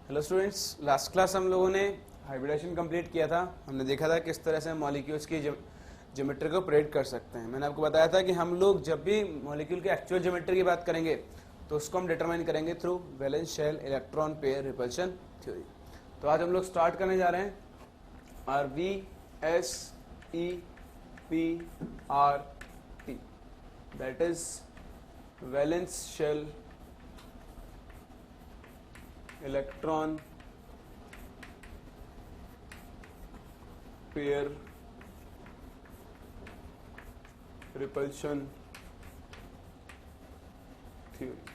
Hello students, last class हम लोगों ने हाइब्रिडेशन कंप्लीट किया था। हमने देखा था किस तरह से मॉलिक्यूल्स की ज्योमेट्री को प्रेडिक्ट कर सकते हैं। मैंने आपको बताया था कि हम लोग जब भी मॉलिक्यूल के एक्चुअल ज्योमेट्री की बात करेंगे तो उसको हम डिटरमाइन करेंगे through valence shell electron pair repulsion theory. तो आज हम लोग स्टार्ट करने जा रहे हैं RVSEPRT, that is valence shell electron pair repulsion theory.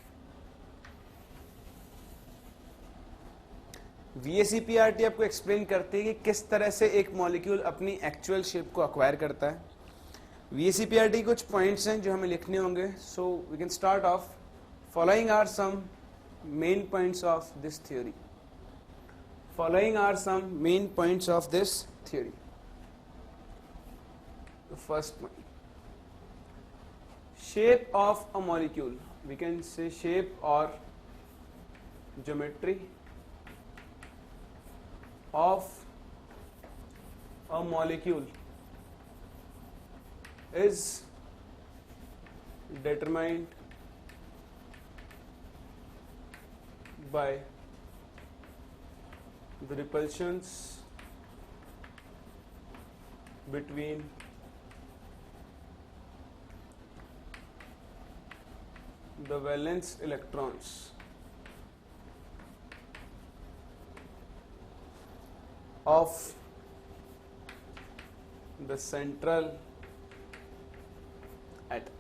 VSEPRT आपको एक्सप्लेन करती है कि किस तरह से एक मॉलिक्यूल अपनी एक्चुअल शेप को अक्वायर करता है। VSEPRT कुछ पॉइंट्स हैं जो हमें लिखने होंगे। So we can start off following are some main points of this theory. Following are some main points of this theory. The first point, shape of a molecule. We can say shape or geometry of a molecule is determined by the repulsions between the valence electrons of the central atom.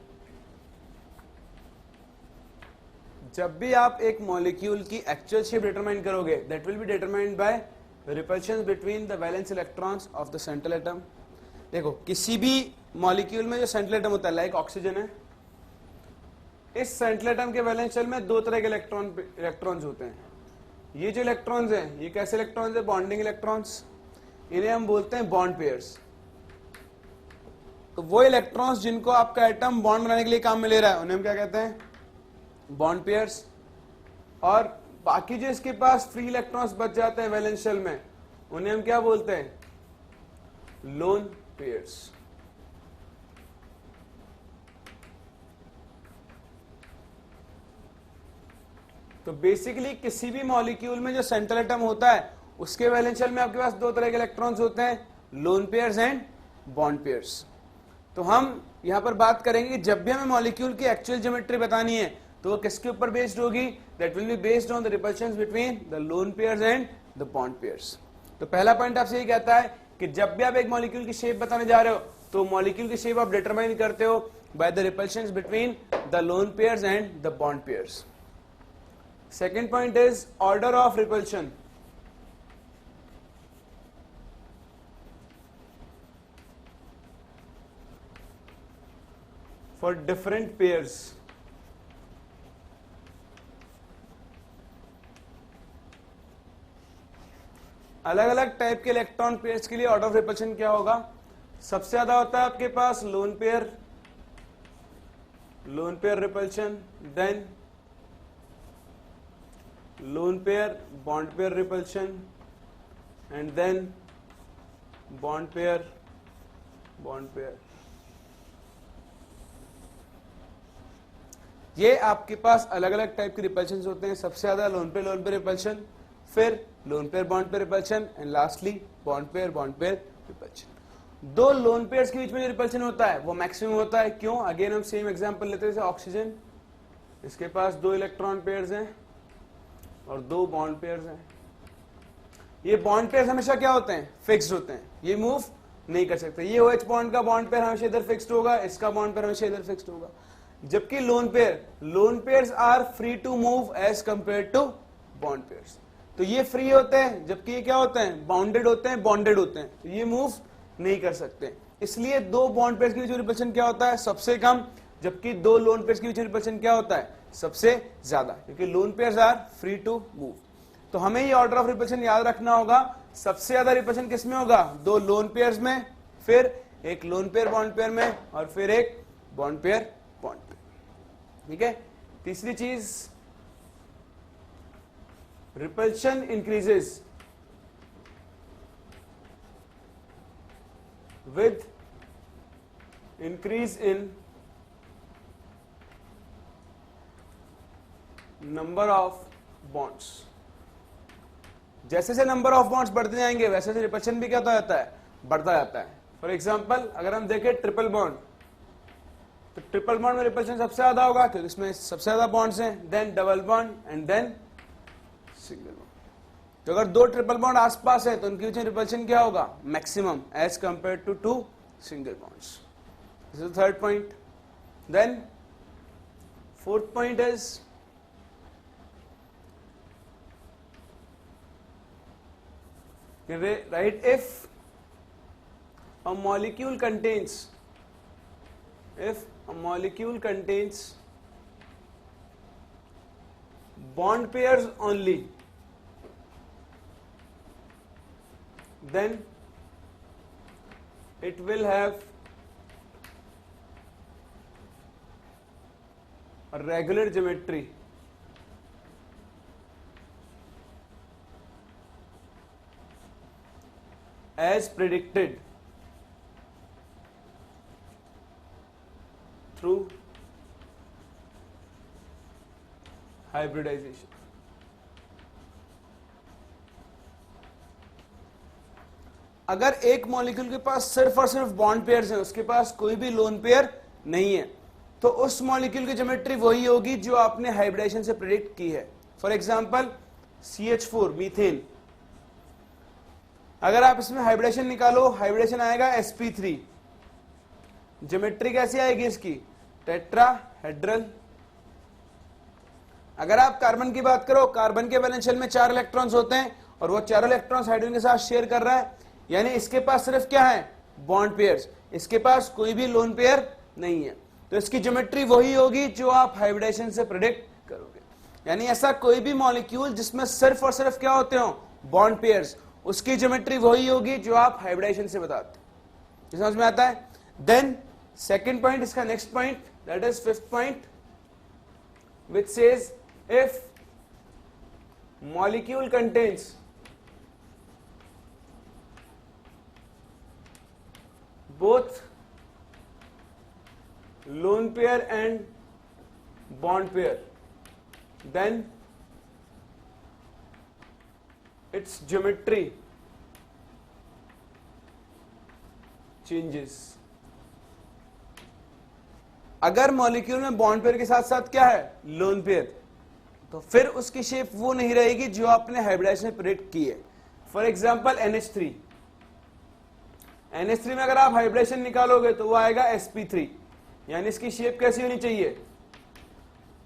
जब भी आप एक molecule की actual shape determine करोगे, that will be determined by repulsions between the valence electrons of the central atom. देखो, किसी भी molecule में जो सेंट्रल एटम होता है, लाइक ऑक्सीजन है, इस सेंट्रल एटम के वैलेंस शेल में दो तरह के इलेक्ट्रॉन्स होते हैं। ये जो इलेक्ट्रॉन्स हैं, ये कैसे इलेक्ट्रॉन्स है? Bonding electrons. इन्हें हम बोलते हैं बॉन्ड पेयर्स। तो वो इलेक्ट्रॉन्स जिनको आपका एटम बॉन्ड बनाने के लिए काम में ले रहा है, उन्हें हम क्या कहते हैं? Bond pairs. और बाकी जो इसके पास फ्री इलेक्ट्रॉन्स बच जाते हैं वैलेंस शेल में, उन्हें हम क्या बोलते हैं? Lone pairs. तो बेसिकली किसी भी मॉलिक्यूल में जो सेंट्रल एटम होता है, उसके वैलेंस शेल में आपके पास दो तरह के इलेक्ट्रॉन्स होते हैं, lone pairs and bond pairs. तो हम यहां पर बात करेंगे कि जब भी हमें मॉलिक्यूल की एक्चुअल ज्योमेट्री बतानी है तो वो किसके ऊपर बेस्ड होगी? That will be based on the repulsions between the lone pairs and the bond pairs. तो पहला पॉइंट आपसे ये कहता है कि जब भी आप एक मॉलिक्यूल की शेप बताने जा रहे हो तो मॉलिक्यूल की शेप आप डिटरमाइन करते हो by the repulsions between the lone pairs and the bond pairs. Second point is order of repulsion. For different pairs. अलग अलग टाइप के इलेक्ट्रॉन पेयर्स के लिए ऑर्डर ऑफ रिपल्शन क्या होगा? सबसे ज्यादा होता है आपके पास lone pair repulsion, then lone pair bond pair repulsion, and then bond pair. ये आपके पास अलग अलग टाइप के रिपल्शन होते हैं। सबसे ज्यादा लोन पेयर रिपल्शन, फिर loan pair bond pair repulsion, and lastly bond pair repulsion. दो लोन पेयर्स के बीच में जो रिपल्शन होता है वो मैक्सिमम होता है। क्यों? अगेन हम सेम एग्जांपल लेते हैं, जैसे ऑक्सीजन, इसके पास दो इलेक्ट्रॉन पेयर्स हैं और दो बॉन्ड पेयर्स हैं। ये बॉन्ड पेयर्स हमेशा क्या होते हैं? फिक्स्ड होते हैं, ये मूव नहीं कर सकते। ये OH बॉन्ड का बॉन्ड पेयर हमेशा इधर फिक्स्ड होगा, इसका बॉन्ड पेयर हमेशा इधर फिक्स्ड होगा। जबकि lone pairs are free to move as compare to bond pairs. तो ये फ्री होते हैं, जबकि ये क्या होते हैं? बाउंडेड होते हैं, बॉन्डेड होते हैं, तो ये मूव नहीं कर सकते। इसलिए दो बॉन्ड पेयर्स के बीच रिपल्शन क्या होता है? सबसे कम। जबकि दो लोन पेयर्स के बीच रिपल्शन क्या होता है? सबसे ज्यादा, क्योंकि lone pairs are free to move. तो हमें ये ऑर्डर ऑफ रिपल्शन याद रखना होगा। सबसे ज्यादा रिपल्शन किसमें होगा? दो लोन पेयर्स में, फिर एक लोन पेयर बॉन्ड पेयर में, और फिर एक बॉन्ड पेयर बॉन्ड पेयर। ठीक है। तीसरी चीज repulsion increases with increase in number of bonds. जैसे से नंबर ऑफ बॉन्ड्स बढ़ते जाएंगे वैसे से रिपल्शन भी क्या होता जाता है, बढ़ता जाता है. फॉर एग्जांपल अगर हम देखें ट्रिपल बॉन्ड, तो ट्रिपल बॉन्ड में रिपल्शन सबसे ज्यादा होगा क्योंकि इसमें सबसे ज्यादा बॉन्ड्स हैं. Then double bond and then single bond. तो अगर दो ट्रिपल बॉन्ड आसपास है तो उनके बीच में रिपल्शन क्या होगा, maximum as compare to two single bonds. This is the third point. Then fourth point is right, if a molecule contains bond pairs only, then it will have a regular geometry as predicted through hybridization. अगर एक molecule के पास सिर्फ और सिर्फ bond pairs हैं, उसके पास कोई भी लोन पेयर नहीं है, तो उस मॉलिक्यूल की ज्योमेट्री वही होगी जो आपने हाइब्रिडाइजेशन से प्रेडिक्ट की है. फॉर एग्जांपल CH4 मीथेन, अगर आप इसमें हाइब्रिडेशन निकालो, हाइब्रिडेशन आएगा sp3. ज्योमेट्री कैसी आएगी इसकी, टेट्राहेड्रल. अगर आप कार्बन की बात करो, कार्बन के वैलेंस शेल में 4 इलेक्ट्रॉन्स होते हैं और वो चारों इलेक्ट्रॉन्स हाइड्रोजन के साथ शेयर कर रहा है, यानी इसके पास सिर्फ क्या है, बॉन्ड पेयर्स. इसके पास कोई भी लोन पेयर नहीं है, तो इसकी ज्योमेट्री वही होगी जो आप हाइब्रिडेशन से प्रेडिक्ट करोगे. यानी ऐसा कोई भी मॉलिक्यूल जिसमें सिर्फ और सिर्फ क्या होते हो, बॉन्ड पेयर्स, उसकी ज्योमेट्री वही होगी जो आप हाइब्रिडाइजेशन से बताते हैं. समझ में आता है. देन सेकंड पॉइंट, इसका next point, that is fifth point, which says if molecule contains both lone pair and bond pair, then its geometry changes. अगर मॉलिक्यूल में बॉन्ड पेयर के साथ साथ क्या है, लोन पेयर, तो फिर उसकी शेप वो नहीं रहेगी जो आपने हाइब्रिडाइजेशन में प्रेडिक्ट की है. फॉर एग्जांपल NH3 में अगर आप हाइब्रिडेशन निकालोगे तो वो आएगा sp3, यानी इसकी शेप कैसी होनी चाहिए,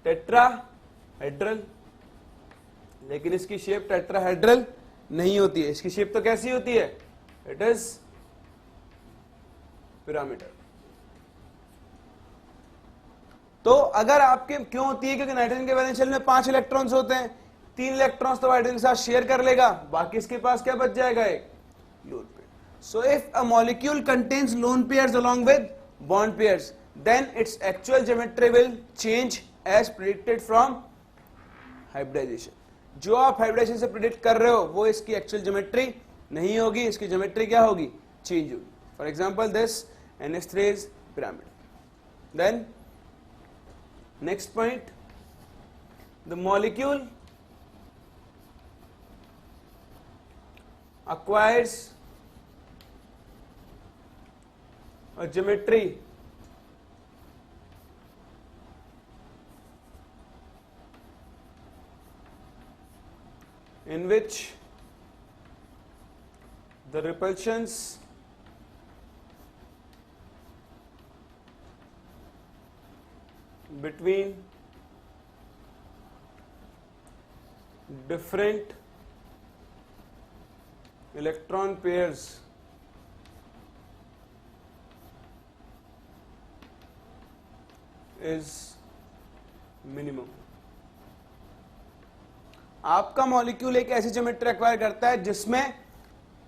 टेट्राहेड्रल. लेकिन इसकी शेप टेट्राहेड्रल नहीं होती है, इसकी शेप तो कैसी होती है, इट इज पिरामिडल. तो अगर आपके क्यों होती है, क्योंकि नाइट्रोजन के वैलेंस शेल में 5 इलेक्ट्रॉन्स होते हैं, 3 इलेक्ट्रॉन्स तो हाइड्रोजन के साथ शेयर कर लेगा, बाकी इसके पास क्या बच जाएगा, एक lone pair. So if a molecule contains lone pairs along with bond pairs, then its actual geometry will change as predicted from hybridisation. जो आप हाइब्रिडेशन से प्रेडिक्ट कर रहे हो वो इसकी एक्चुअल ज्योमेट्री नहीं होगी, इसकी ज्योमेट्री क्या होगी, चेंज होगी. For example this NH3 is pyramid. Then next point, the molecule acquires a geometry in which the repulsions between different electron pairs is minimum. आपका मॉलिक्यूल एक ऐसी ज्योमेट्री एक्वायर करता है जिसमें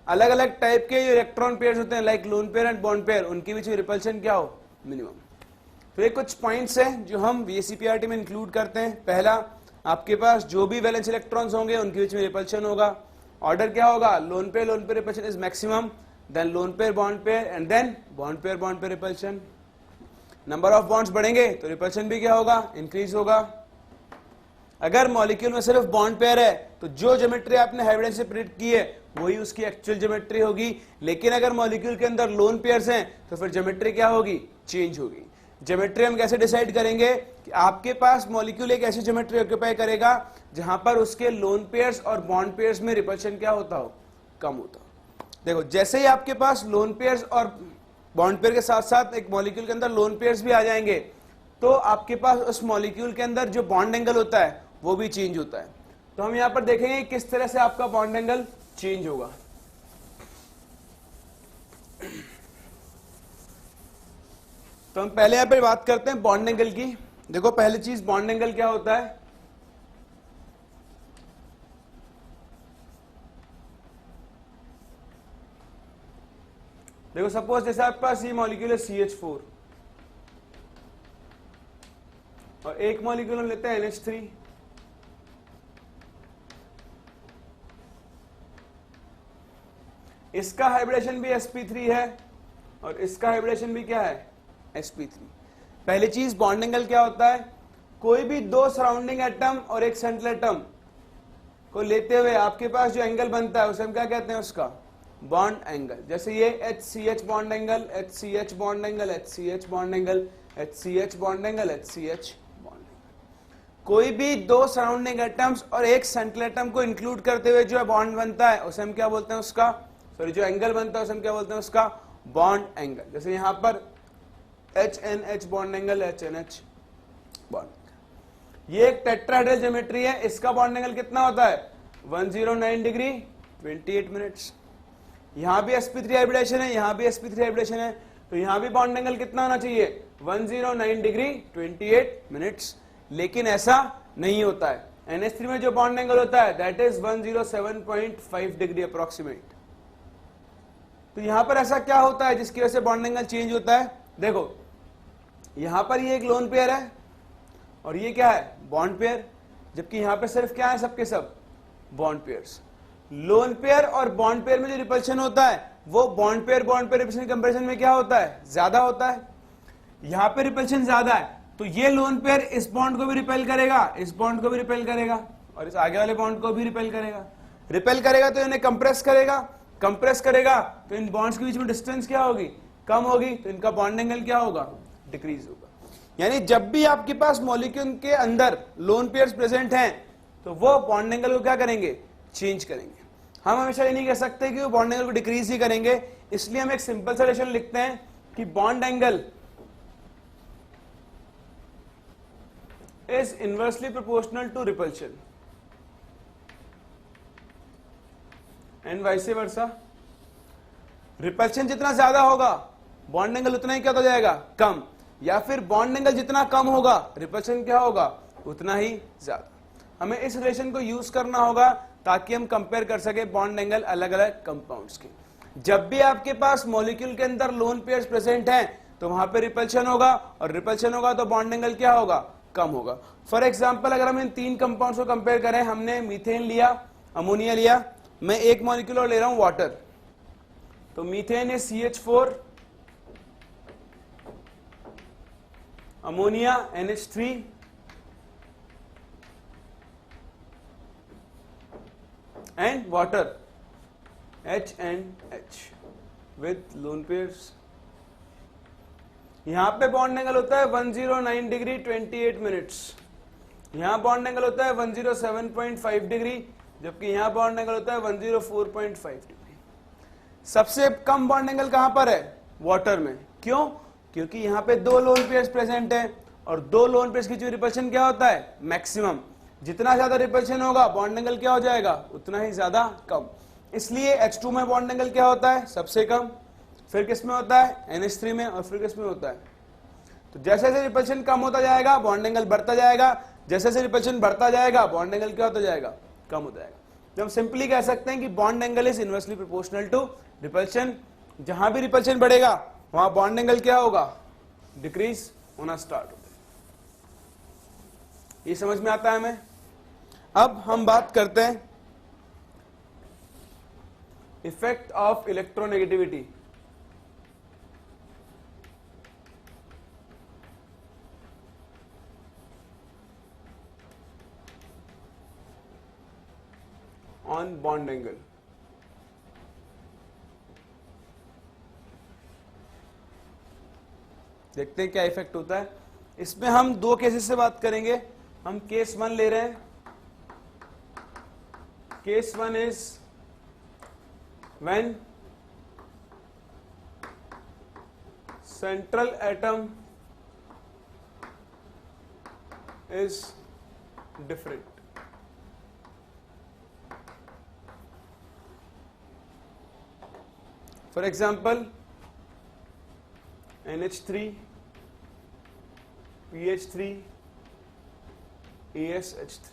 अलग अलग टाइप के इलेक्ट्रॉन पेयर्स होते हैं, like lone pair and bond pair, उनके बीच में रिपल्शन क्या हो, मिनिमम. तो ये कुछ पॉइंट्स हैं जो हम VSEPRT में इंक्लूड करते हैं. पहला, आपके पास जो भी वैलेंस इलेक्ट्रॉन्स होंगे उनके बीच में रिपल्शन होगा। ऑर्डर क्या होगा, lone pair repulsion is maximum, then lone pair bond pair and then bond pair repulsion. Number of bonds बढ़ेंगे तो रिपल्शन भी क्या होगा, इंक्रीज होगा। अगर मॉलिक्यूल में सिर्फ बॉन्ड पेयर है तो जो ज्योमेट्री आपने हाइब्रिड से प्रिडिक्ट की है वही उसकी एक्चुअल ज्योमेट्री होगी, लेकिन अगर मॉलिक्यूल के अंदर लोन पेयर्स हैं तो फिर ज्योमेट्री क्या होगी, चेंज होगी। ज्योमेट्री हम कैसे डिसाइड करेंगे कि आपके पास मॉलिक्यूल एक ऐसी ज्योमेट्री ऑक्यूपाई करेगा जहां पर उसके लोन पेयर्स और बॉन्ड पेयर्स में रिपल्शन क्या होता हो, कम होता हो। देखो जैसे ही आपके पास लोन पेयर्स और बॉन्ड पेयर के साथ साथ एक मॉलिक्यूल के अंदर लोन पेयर्स भी आ जाएंगे तो आपके पास उस मॉलिक्यूल के अंदर जो बॉन्ड एंगल होता है वो भी चेंज होता है। तो हम यहां पर देखेंगे किस तरह से आपका बॉन्ड एंगल चेंज होगा। तो हम पहले यहां पर बात करते हैं बॉन्ड एंगल की। देखो पहली चीज बॉन्ड एंगल क्या होता है, देखो सपोज जैसे आपके पास ये मॉलिक्यूल है CH4 और एक मॉलिक्यूल हम लेते हैं NH3। इसका हाइब्रिडेशन भी sp3 है और इसका हाइब्रिडेशन भी क्या है, sp3। पहली चीज बॉन्ड एंगल क्या होता है, कोई भी दो सराउंडिंग एटम और एक सेंट्रल एटम को लेते हुए आपके पास जो एंगल बनता है उसे हम क्या कहते हैं, उसका बॉन्ड एंगल। जैसे ये HCH bond angle, HCH bond angle, HCH bond angle, HCH bond angle, HCH bond angle. कोई भी दो सराउंडिंग एटम्स और एक सेंट्रल एटम को इंक्लूड करते हुए जो बॉन्ड बनता है उसे हम क्या बोलते हैं, उसका सॉरी जो एंगल बनता है उसे हम क्या बोलते हैं, उसका बॉन्ड एंगल। जैसे यहां पर HNH bond angle, HNH bond. ये एक टेट्राहेड्रल ज्योमेट्री है, इसका बॉन्ड एंगल कितना होता है, 109 डिग्री 28 मिनट्स। यहां भी sp3 हाइब्रिडेशन है, यहां भी sp3 हाइब्रिडेशन है, तो यहां भी बॉन्ड एंगल कितना होना चाहिए, 109 डिग्री 28 मिनट्स। लेकिन ऐसा नहीं होता है, NH3 में जो बॉन्ड एंगल होता है दैट इज 107.5 डिग्री अप्रोक्सीमेट। तो यहां पर ऐसा क्या होता है जिसकी वजह से बॉन्ड एंगल चेंज होता है, देखो यहां पर ये एक लोन पेयर है और ये क्या है, बॉन्ड पेयर, जबकि यहां पर सिर्फ क्या है, सबके सब बॉन्ड पेयर्स। लोन पेयर और बॉन्ड पेयर में जो रिपल्शन होता है वो बॉन्ड पेयर रिपल्शन कंपैरिजन में क्या होता है, ज्यादा होता है। यहां पे रिपल्शन ज्यादा है तो ये लोन पेयर इस बॉन्ड को भी रिपेल करेगा, इस बॉन्ड को भी रिपेल करेगा और इस आगे वाले बॉन्ड को भी रिपेल करेगा। रिपेल करेगा तो इन्हें कंप्रेस करेगा, कंप्रेस करेगा तो इन बॉन्ड्स के बीच में डिस्टेंस क्या होगी, कम होगी, तो इनका बॉन्ड एंगल क्या होगा, डिक्रीज होगा। यानी जब भी आपके पास मॉलिक्यूल के अंदर लोन पेयर्स प्रेजेंट हैं तो वो बॉन्ड एंगल को क्या करेंगे, चेंज करेंगे। हम हमेशा ये नहीं कह सकते कि वो बॉन्ड एंगल को डिक्रीज ही करेंगे, इसलिए हम एक सिंपल सा रिलेशन लिखते हैं कि bond angle is inversely proportional to repulsion and vice versa. Repulsion जितना ज्यादा होगा बॉन्ड एंगल उतना ही क्या हो जाएगा, कम, या फिर बॉन्ड एंगल जितना कम होगा रिपल्शन क्या होगा, उतना ही ज्यादा। हमें इस रिलेशन को यूज करना होगा ताकि हम कंपेयर कर सके बॉन्ड एंगल अलग अलग कंपाउंड्स के। जब भी आपके पास मॉलिक्यूल के अंदर लोन पेयर्स प्रेजेंट हैं तो वहां पे रिपल्शन होगा और रिपल्शन होगा तो बॉन्ड एंगल क्या होगा, कम होगा। फॉर एग्जांपल अगर हम इन तीन कंपाउंड्स को कंपेयर करें, हमने मीथेन लिया, अमोनिया लिया, मैं एक मॉलिक्यूल और ले रहा हूं वाटर, तो methane is CH4, ammonia NH3 and water HNH with lone pairs। यहां पे बॉन्ड एंगल होता है 109 डिग्री 28 मिनट्स, यहां बॉन्ड एंगल होता है 107.5 डिग्री, जबकि यहां बॉन्ड एंगल होता है 104.5 डिग्री। सबसे कम बॉन्ड एंगल कहां पर है, वाटर में। क्यों, क्योंकि यहां पे दो लोन पेयर्स प्रेजेंट हैं और दो लोन पेयर्स की जो रिपल्शन क्या होता है, मैक्सिमम। जितना ज्यादा रिपल्शन होगा बॉन्ड एंगल क्या हो जाएगा, उतना ही ज्यादा कम। इसलिए H2 में बॉन्ड एंगल क्या होता है, सबसे कम, फिर किस में होता है, NH3 में, और फिर किस में होता है। तो जैसे जैसे रिपल्शन कम होता जाएगा बॉन्ड एंगल बढ़ता जाएगा, जैसे जैसे रिपल्शन बढ़ता जाएगा बॉन्ड एंगल क्या होता जाएगा, कम होता जाएगा। तो हम सिंपली कह सकते हैं कि bond angle is inversely proportional to repulsion. जहां भी रिपल्शन बढ़ेगा वहां बॉन्ड एंगल क्या होगा, डिक्रीज होना स्टार्ट होता है। ये समझ में आता है हमें। अब हम बात करते हैं effect of electronegativity. On bond angle. देखते हैं क्या इफेक्ट होता है। इसमें हम दो केसेस से बात करेंगे। हम केस 1 ले रहे हैं। Case 1 is when central atom is different. For example, NH3, PH3, ASH3।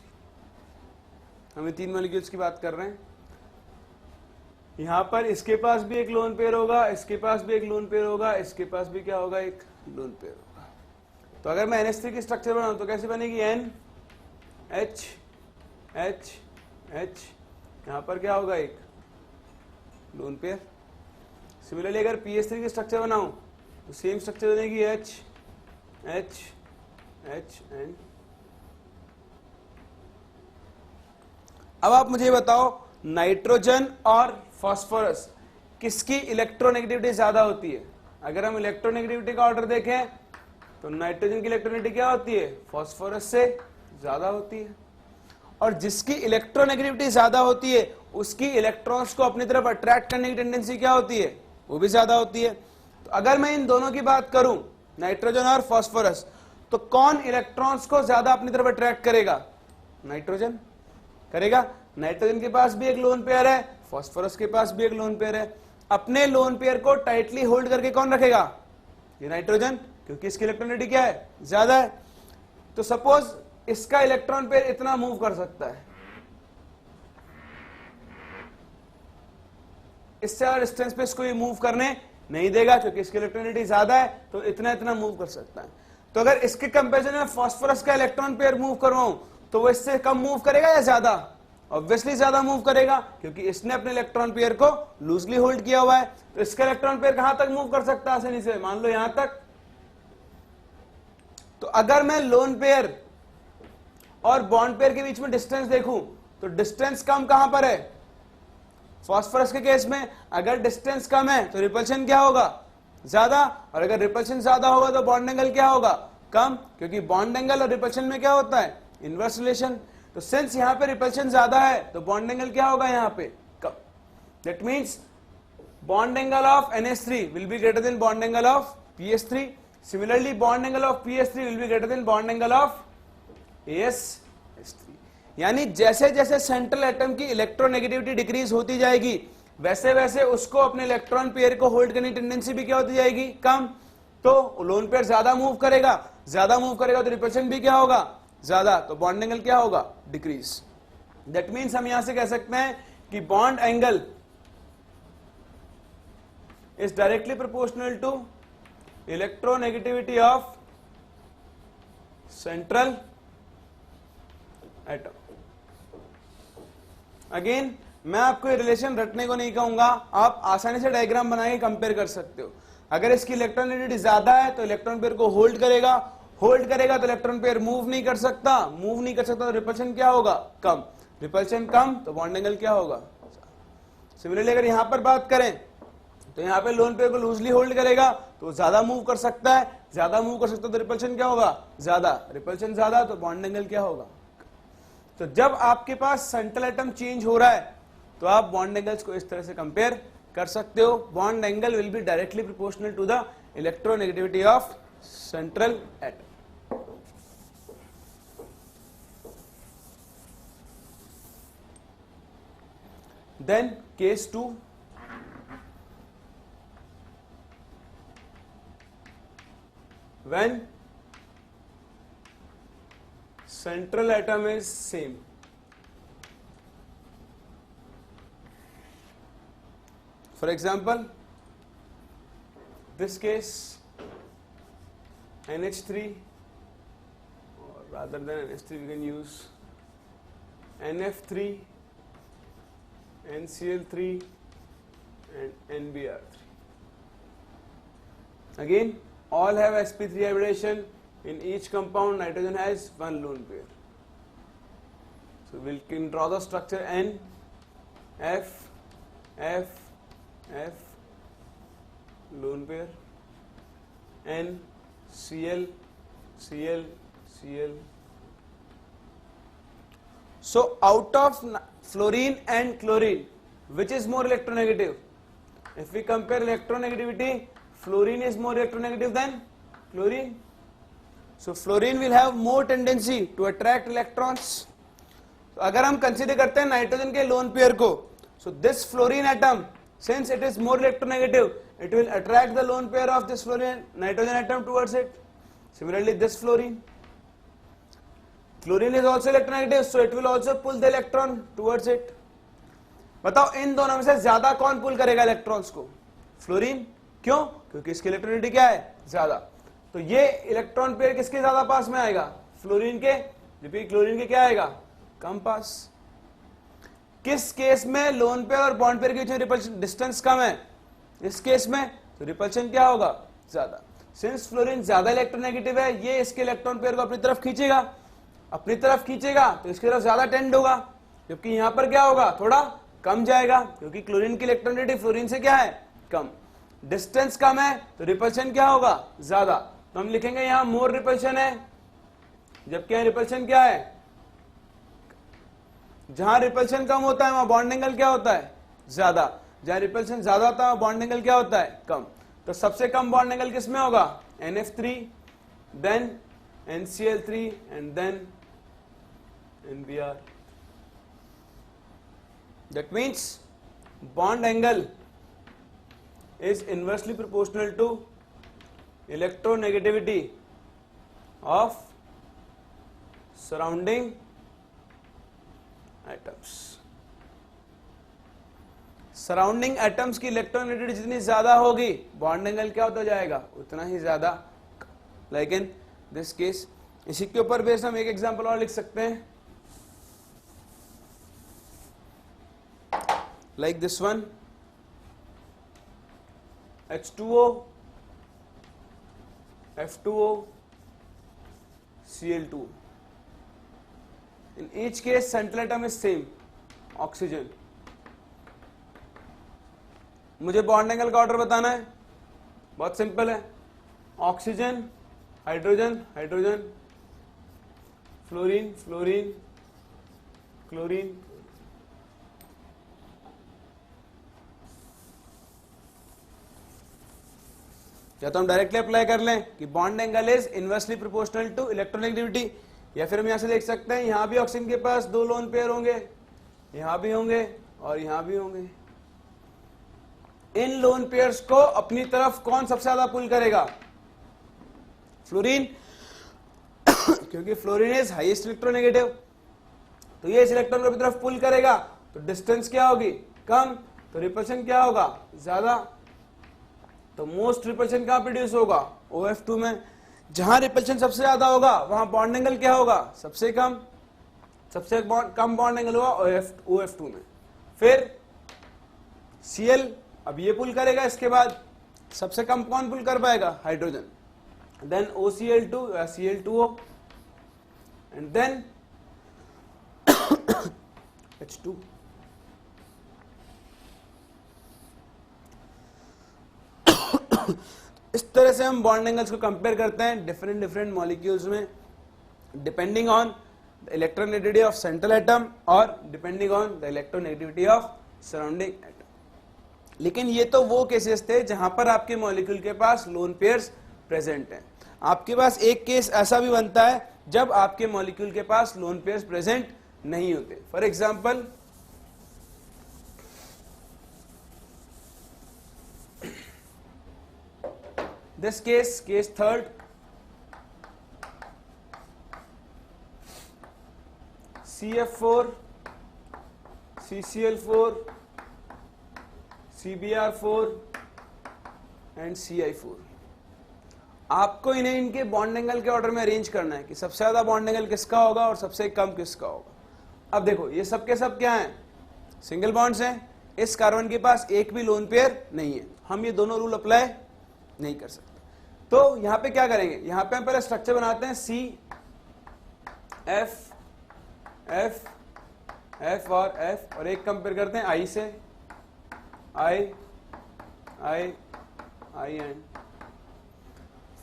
हम 3 मॉलिक्यूल्स की बात कर रहे हैं। यहां पर इसके पास भी एक लोन पेयर होगा, इसके पास भी एक लोन पेयर होगा, इसके पास भी क्या होगा, एक लोन पेयर होगा। तो अगर मैं NH3 की स्ट्रक्चर बनाऊं तो कैसे बनेगी? N H H H, यहां पर क्या होगा, एक लोन पेयर। सिमिलरली अगर PS3 की स्ट्रक्चर बनाऊं तो सेम स्ट्रक्चर बनेगी H H H एंड। अब आप मुझे बताओ नाइट्रोजन और फास्फोरस किसकी इलेक्ट्रोनेगेटिविटी ज्यादा होती है? अगर हम इलेक्ट्रोनेगेटिविटी का ऑर्डर देखें तो नाइट्रोजन की इलेक्ट्रोनेगेटिविटी क्या होती है? फास्फोरस से ज्यादा होती है। और जिसकी इलेक्ट्रोनेगेटिविटी ज्यादा होती है उसकी इलेक्ट्रॉन्स को अपनी तरफ अट्रैक्ट करने की टेंडेंसी क्या होती है? वो भी ज्यादा होती है। तो अगर मैं इन दोनों की बात करूं, नाइट्रोजन और फास्फोरस, तो कौन इलेक्ट्रॉन्स को ज्यादा अपनी तरफ अट्रैक्ट करेगा? नाइट्रोजन करेगा। नाइट्रोजन के पास भी एक लोन पेयर है, फास्फोरस के पास भी एक लोन पेयर है। अपने लोन पेयर को टाइटली होल्ड करके कौन रखेगा? ये नाइट्रोजन, क्योंकि इसकी इलेक्ट्रोनेगेटिविटी क्या है? ज्यादा है। तो सपोज इसका इलेक्ट्रॉन पेयर इतना मूव कर सकता है, इससे ज्यादा डिस्टेंस पे इसको ये मूव करने नहीं देगा क्योंकि इसकी इलेक्ट्रोनेगेटिविटी ज्यादा है, तो इतना इतना मूव कर सकता है। तो अगर इसके कंपैरिजन में फास्फोरस का इलेक्ट्रॉन पेयर मूव करवाऊं तो वो इससे कम मूव करेगा या ज्यादा? ऑब्वियसली ज्यादा मूव करेगा क्योंकि इसने अपने इलेक्ट्रॉन पेयर को लूजली होल्ड किया हुआ है। तो इसका इलेक्ट्रॉन पेयर कहां तक मूव कर सकता है आसानी से? मान लो यहां तक। तो अगर मैं लोन पेयर और बॉन्ड पेयर के बीच में डिस्टेंस देखूं तो डिस्टेंस कम कहां पर है? फास्फोरस के केस में अगर डिस्टेंस कम है तो रिपल्शन क्या होगा? ज्यादा। और अगर रिपल्शन ज्यादा होगा तो बॉन्ड एंगल क्या होगा? कम, क्योंकि बॉन्ड एंगल और रिपल्शन में क्या होता है? Inverse relation. तो सिंस यहां पे रिपल्शन ज्यादा है तो बॉन्ड एंगल क्या होगा? यहां पे कम। That means bond angle of NH3 will be greater than bond angle of PS3। Similarly bond angle of PS3 will be greater than bond angle of AS3। यानी जैसे जैसे सेंट्रल एटम की electronegativity decrease होती जाएगी वैसे वैसे उसको अपने इलेक्ट्रॉन पेयर को होल्ड करने की टेंडेंसी भी क्या होती जाएगी? कम। तो लोन पेयर ज्यादा मूव करेगा, ज्यादा मूव करेगा तो रिपल्शन भी क्या होगा? ज्यादा। तो बॉन्ड एंगल क्या होगा? डिक्रीज। दैट मीन्स हम यहां से कह सकते हैं कि bond angle is directly proportional to electronegativity of central atom. Again मैं आपको ये रिलेशन रटने को नहीं कहूंगा, आप आसानी से डायग्राम बना के कंपेयर कर सकते हो। अगर इसकी इलेक्ट्रोनेगेटिविटी ज्यादा है तो इलेक्ट्रॉन पेयर को होल्ड करेगा, होल्ड करेगा तो इलेक्ट्रॉन पेयर मूव नहीं कर सकता, मूव नहीं कर सकता तो रिपल्शन क्या होगा? कम। रिपल्शन कम तो बॉन्ड एंगल क्या होगा? सिमिलरली अगर यहां पर बात करें तो यहां पे लोन पेयर को लूजली होल्ड करेगा तो ज्यादा मूव कर सकता है, ज्यादा मूव कर सकता है तो रिपल्शन क्या होगा? ज्यादा। रिपल्शन ज्यादा तो बॉन्ड एंगल क्या होगा? तो जब आपके पास सेंट्रल एटम चेंज हो रहा है तो आप बॉन्ड एंगल्स को इस तरह से कंपेयर कर सकते हो। Bond angle will be directly proportional to the electronegativity of central atom. Then case 2, when central atom is same. For example, this case NH3, or rather than NH3 we can use NF3, NCl3 and NBr3. Again, all have sp3 hybridization. In each compound, nitrogen has one lone pair. So we can draw the structure N, F, F, F, lone pair, N, Cl, Cl, Cl. So out of fluorine and chlorine, which is more electronegative? If we compare electronegativity, fluorine is more electronegative than chlorine. So fluorine will have more tendency to attract electrons. So अगर हम consider करते हैं nitrogen के lone pair को, so this fluorine atom, since it is more electronegative, it will attract the lone pair of this fluorine nitrogen atom towards it. Similarly, this fluorine is also electronegative, so it will also pull the electron towards it. बताओ इन दोनों में से ज्यादा कौन पुल करेगा electrons को? Fluorine. क्यों? क्योंकि इसकी इलेक्ट्रोनेगेटिविटी क्या है? ज्यादा. तो ये इलेक्ट्रॉन पेयर किसके ज्यादा पास में आएगा? फ्लोरीन के. जबकि क्लोरीन के क्या आएगा? कम पास. किस केस में लोन पेयर और बॉन्ड पेयर के बीच में रिपल्शन डिस्टेंस कम है? इस केस में तो रिपल्शन क्या होगा? ज्यादा. सिंस फ्लोरीन ज्यादा इलेक्ट्रोनेगेटिव है, ये इसके इलेक्ट्रॉन पेयर को अपनी तरफ खींचेगा. अपनी तरफ खींचेगा तो इसकी तरफ ज्यादा टेंड होगा, जबकि यहां पर क्या होगा? थोड़ा कम जाएगा, क्योंकि क्लोरीन की इलेक्ट्रोनेगेटिविटी फ्लोरीन से क्या है? कम. डिस्टेंस कम है तो रिपल्शन क्या होगा? ज्यादा. तो हम लिखेंगे यहां मोर रिपल्शन है, जबकि यहां रिपल्शन क्या है? जहां रिपल्शन कम होता है वहां बॉन्ड एंगल क्या होता है? ज्यादा. जहां रिपल्शन ज्यादा होता है वहां बॉन्ड एंगल क्या होता है? कम. तो सबसे कम बॉन्ड एंगल किसमें होगा? NF3, then NCl3 and then NBr. That means bond angle is inversely proportional to electronegativity of surrounding atoms. Surrounding atoms की electronegativity जितनी ज्यादा होगी, bond angle क्या होता जाएगा? उतना ही ज्यादा. Like in this case, इसी के ऊपर बेस्ड हम एक एग्जांपल और लिख सकते हैं. Like this one, H2O, F2O, Cl2. In each case, central atom is same, oxygen. मुझे बॉन्ड एंगल का ऑर्डर बताना है. बहुत सिंपल है. Oxygen, hydrogen, hydrogen, fluorine, fluorine, chlorine. या तो हम डायरेक्टली अप्लाई कर लें कि bond angle is inversely proportional to electronegativity, या फिर हम यहां से देख सकते हैं यहां भी ऑक्सीजन के पास दो लोन पेयर होंगे, यहां भी होंगे और यहां भी होंगे. इन लोन पेयर्स को अपनी तरफ कौन सबसे ज्यादा पुल करेगा? फ्लोरीन. क्योंकि फ्लोरीन इज हाईएस्ट इलेक्ट्रोनेगेटिव, तो ये इस इलेक्ट्रॉन को अपनी तरफ पुल करेगा, तो डिस्टेंस क्या होगी? कम. तो रिपल्शन क्या होगा? ज्यादा. तो मोस्ट रिपल्शन कहां प्रोड्यूस होगा? OF2 में. जहां रिपल्शन सबसे ज्यादा होगा वहां बॉन्ड एंगल क्या होगा? सबसे कम. सबसे कम बॉन्ड एंगल होगा OF2 में. फिर Cl, अब ये पुल करेगा, इसके बाद सबसे कम कौन पुल कर पाएगा? हाइड्रोजन. देन OCl2 या Cl2O एंड देन H2. इस तरह से हम बॉन्ड एंगल्स को कंपेयर करते हैं डिफरेंट मॉलिक्यूल्स में, depending on the electronegativity of central atom और depending on the electronegativity of surrounding atom. लेकिन ये तो वो केसेस थे जहां पर आपके मॉलिक्यूल के पास लोन पेयर्स प्रेजेंट हैं. आपके पास एक केस ऐसा भी बनता है जब आपके मॉलिक्यूल के पास लोन पेयर्स प्रेजेंट नहीं होते. For example, this case third, CF4, CCl4, CBr4 and CI4. आपको इन्हें इनके बॉन्ड एंगल के ऑर्डर में अरेंज करना है कि सबसे ज्यादा बॉन्ड एंगल किसका होगा और सबसे कम किसका होगा. अब देखो ये सब के सब क्या हैं, सिंगल बॉन्ड्स हैं, इस कार्बन के पास एक भी लोन पेयर नहीं है, हम ये दोनों रूल अप्लाई नहीं कर सकते। तो यहां पे क्या करेंगे, यहां पे हम पहले स्ट्रक्चर बनाते हैं सी एफ एफ एफ और एक कंपेयर करते हैं आई से, आई आई आई एंड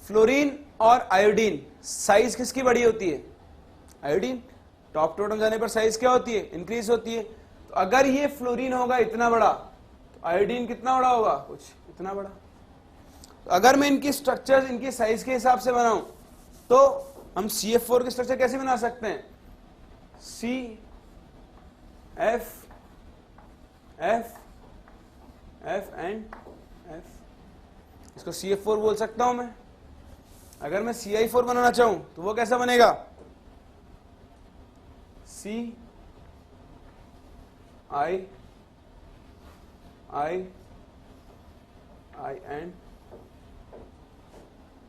फ्लोरीन और आयोडीन साइज किसकी बड़ी होती है, आयोडीन, टॉप टू बॉटम जाने पर साइज क्या होती है, इंक्रीज होती है। तो अगर ये फ्लोरीन होगा इतना बड़ा तो आयोडीन कितना बड़ा होगा, कुछ इतना बड़ा। तो अगर मैं इनकी स्ट्रक्चर इनकी साइज के हिसाब से बनाऊं तो हम CF4 की स्ट्रक्चर कैसे बना सकते हैं, C F F F and F, इसको CF4 बोल सकता हूं मैं। अगर मैं CI4 बनाना चाहूं तो वो कैसा बनेगा, सी आई आई आई एंड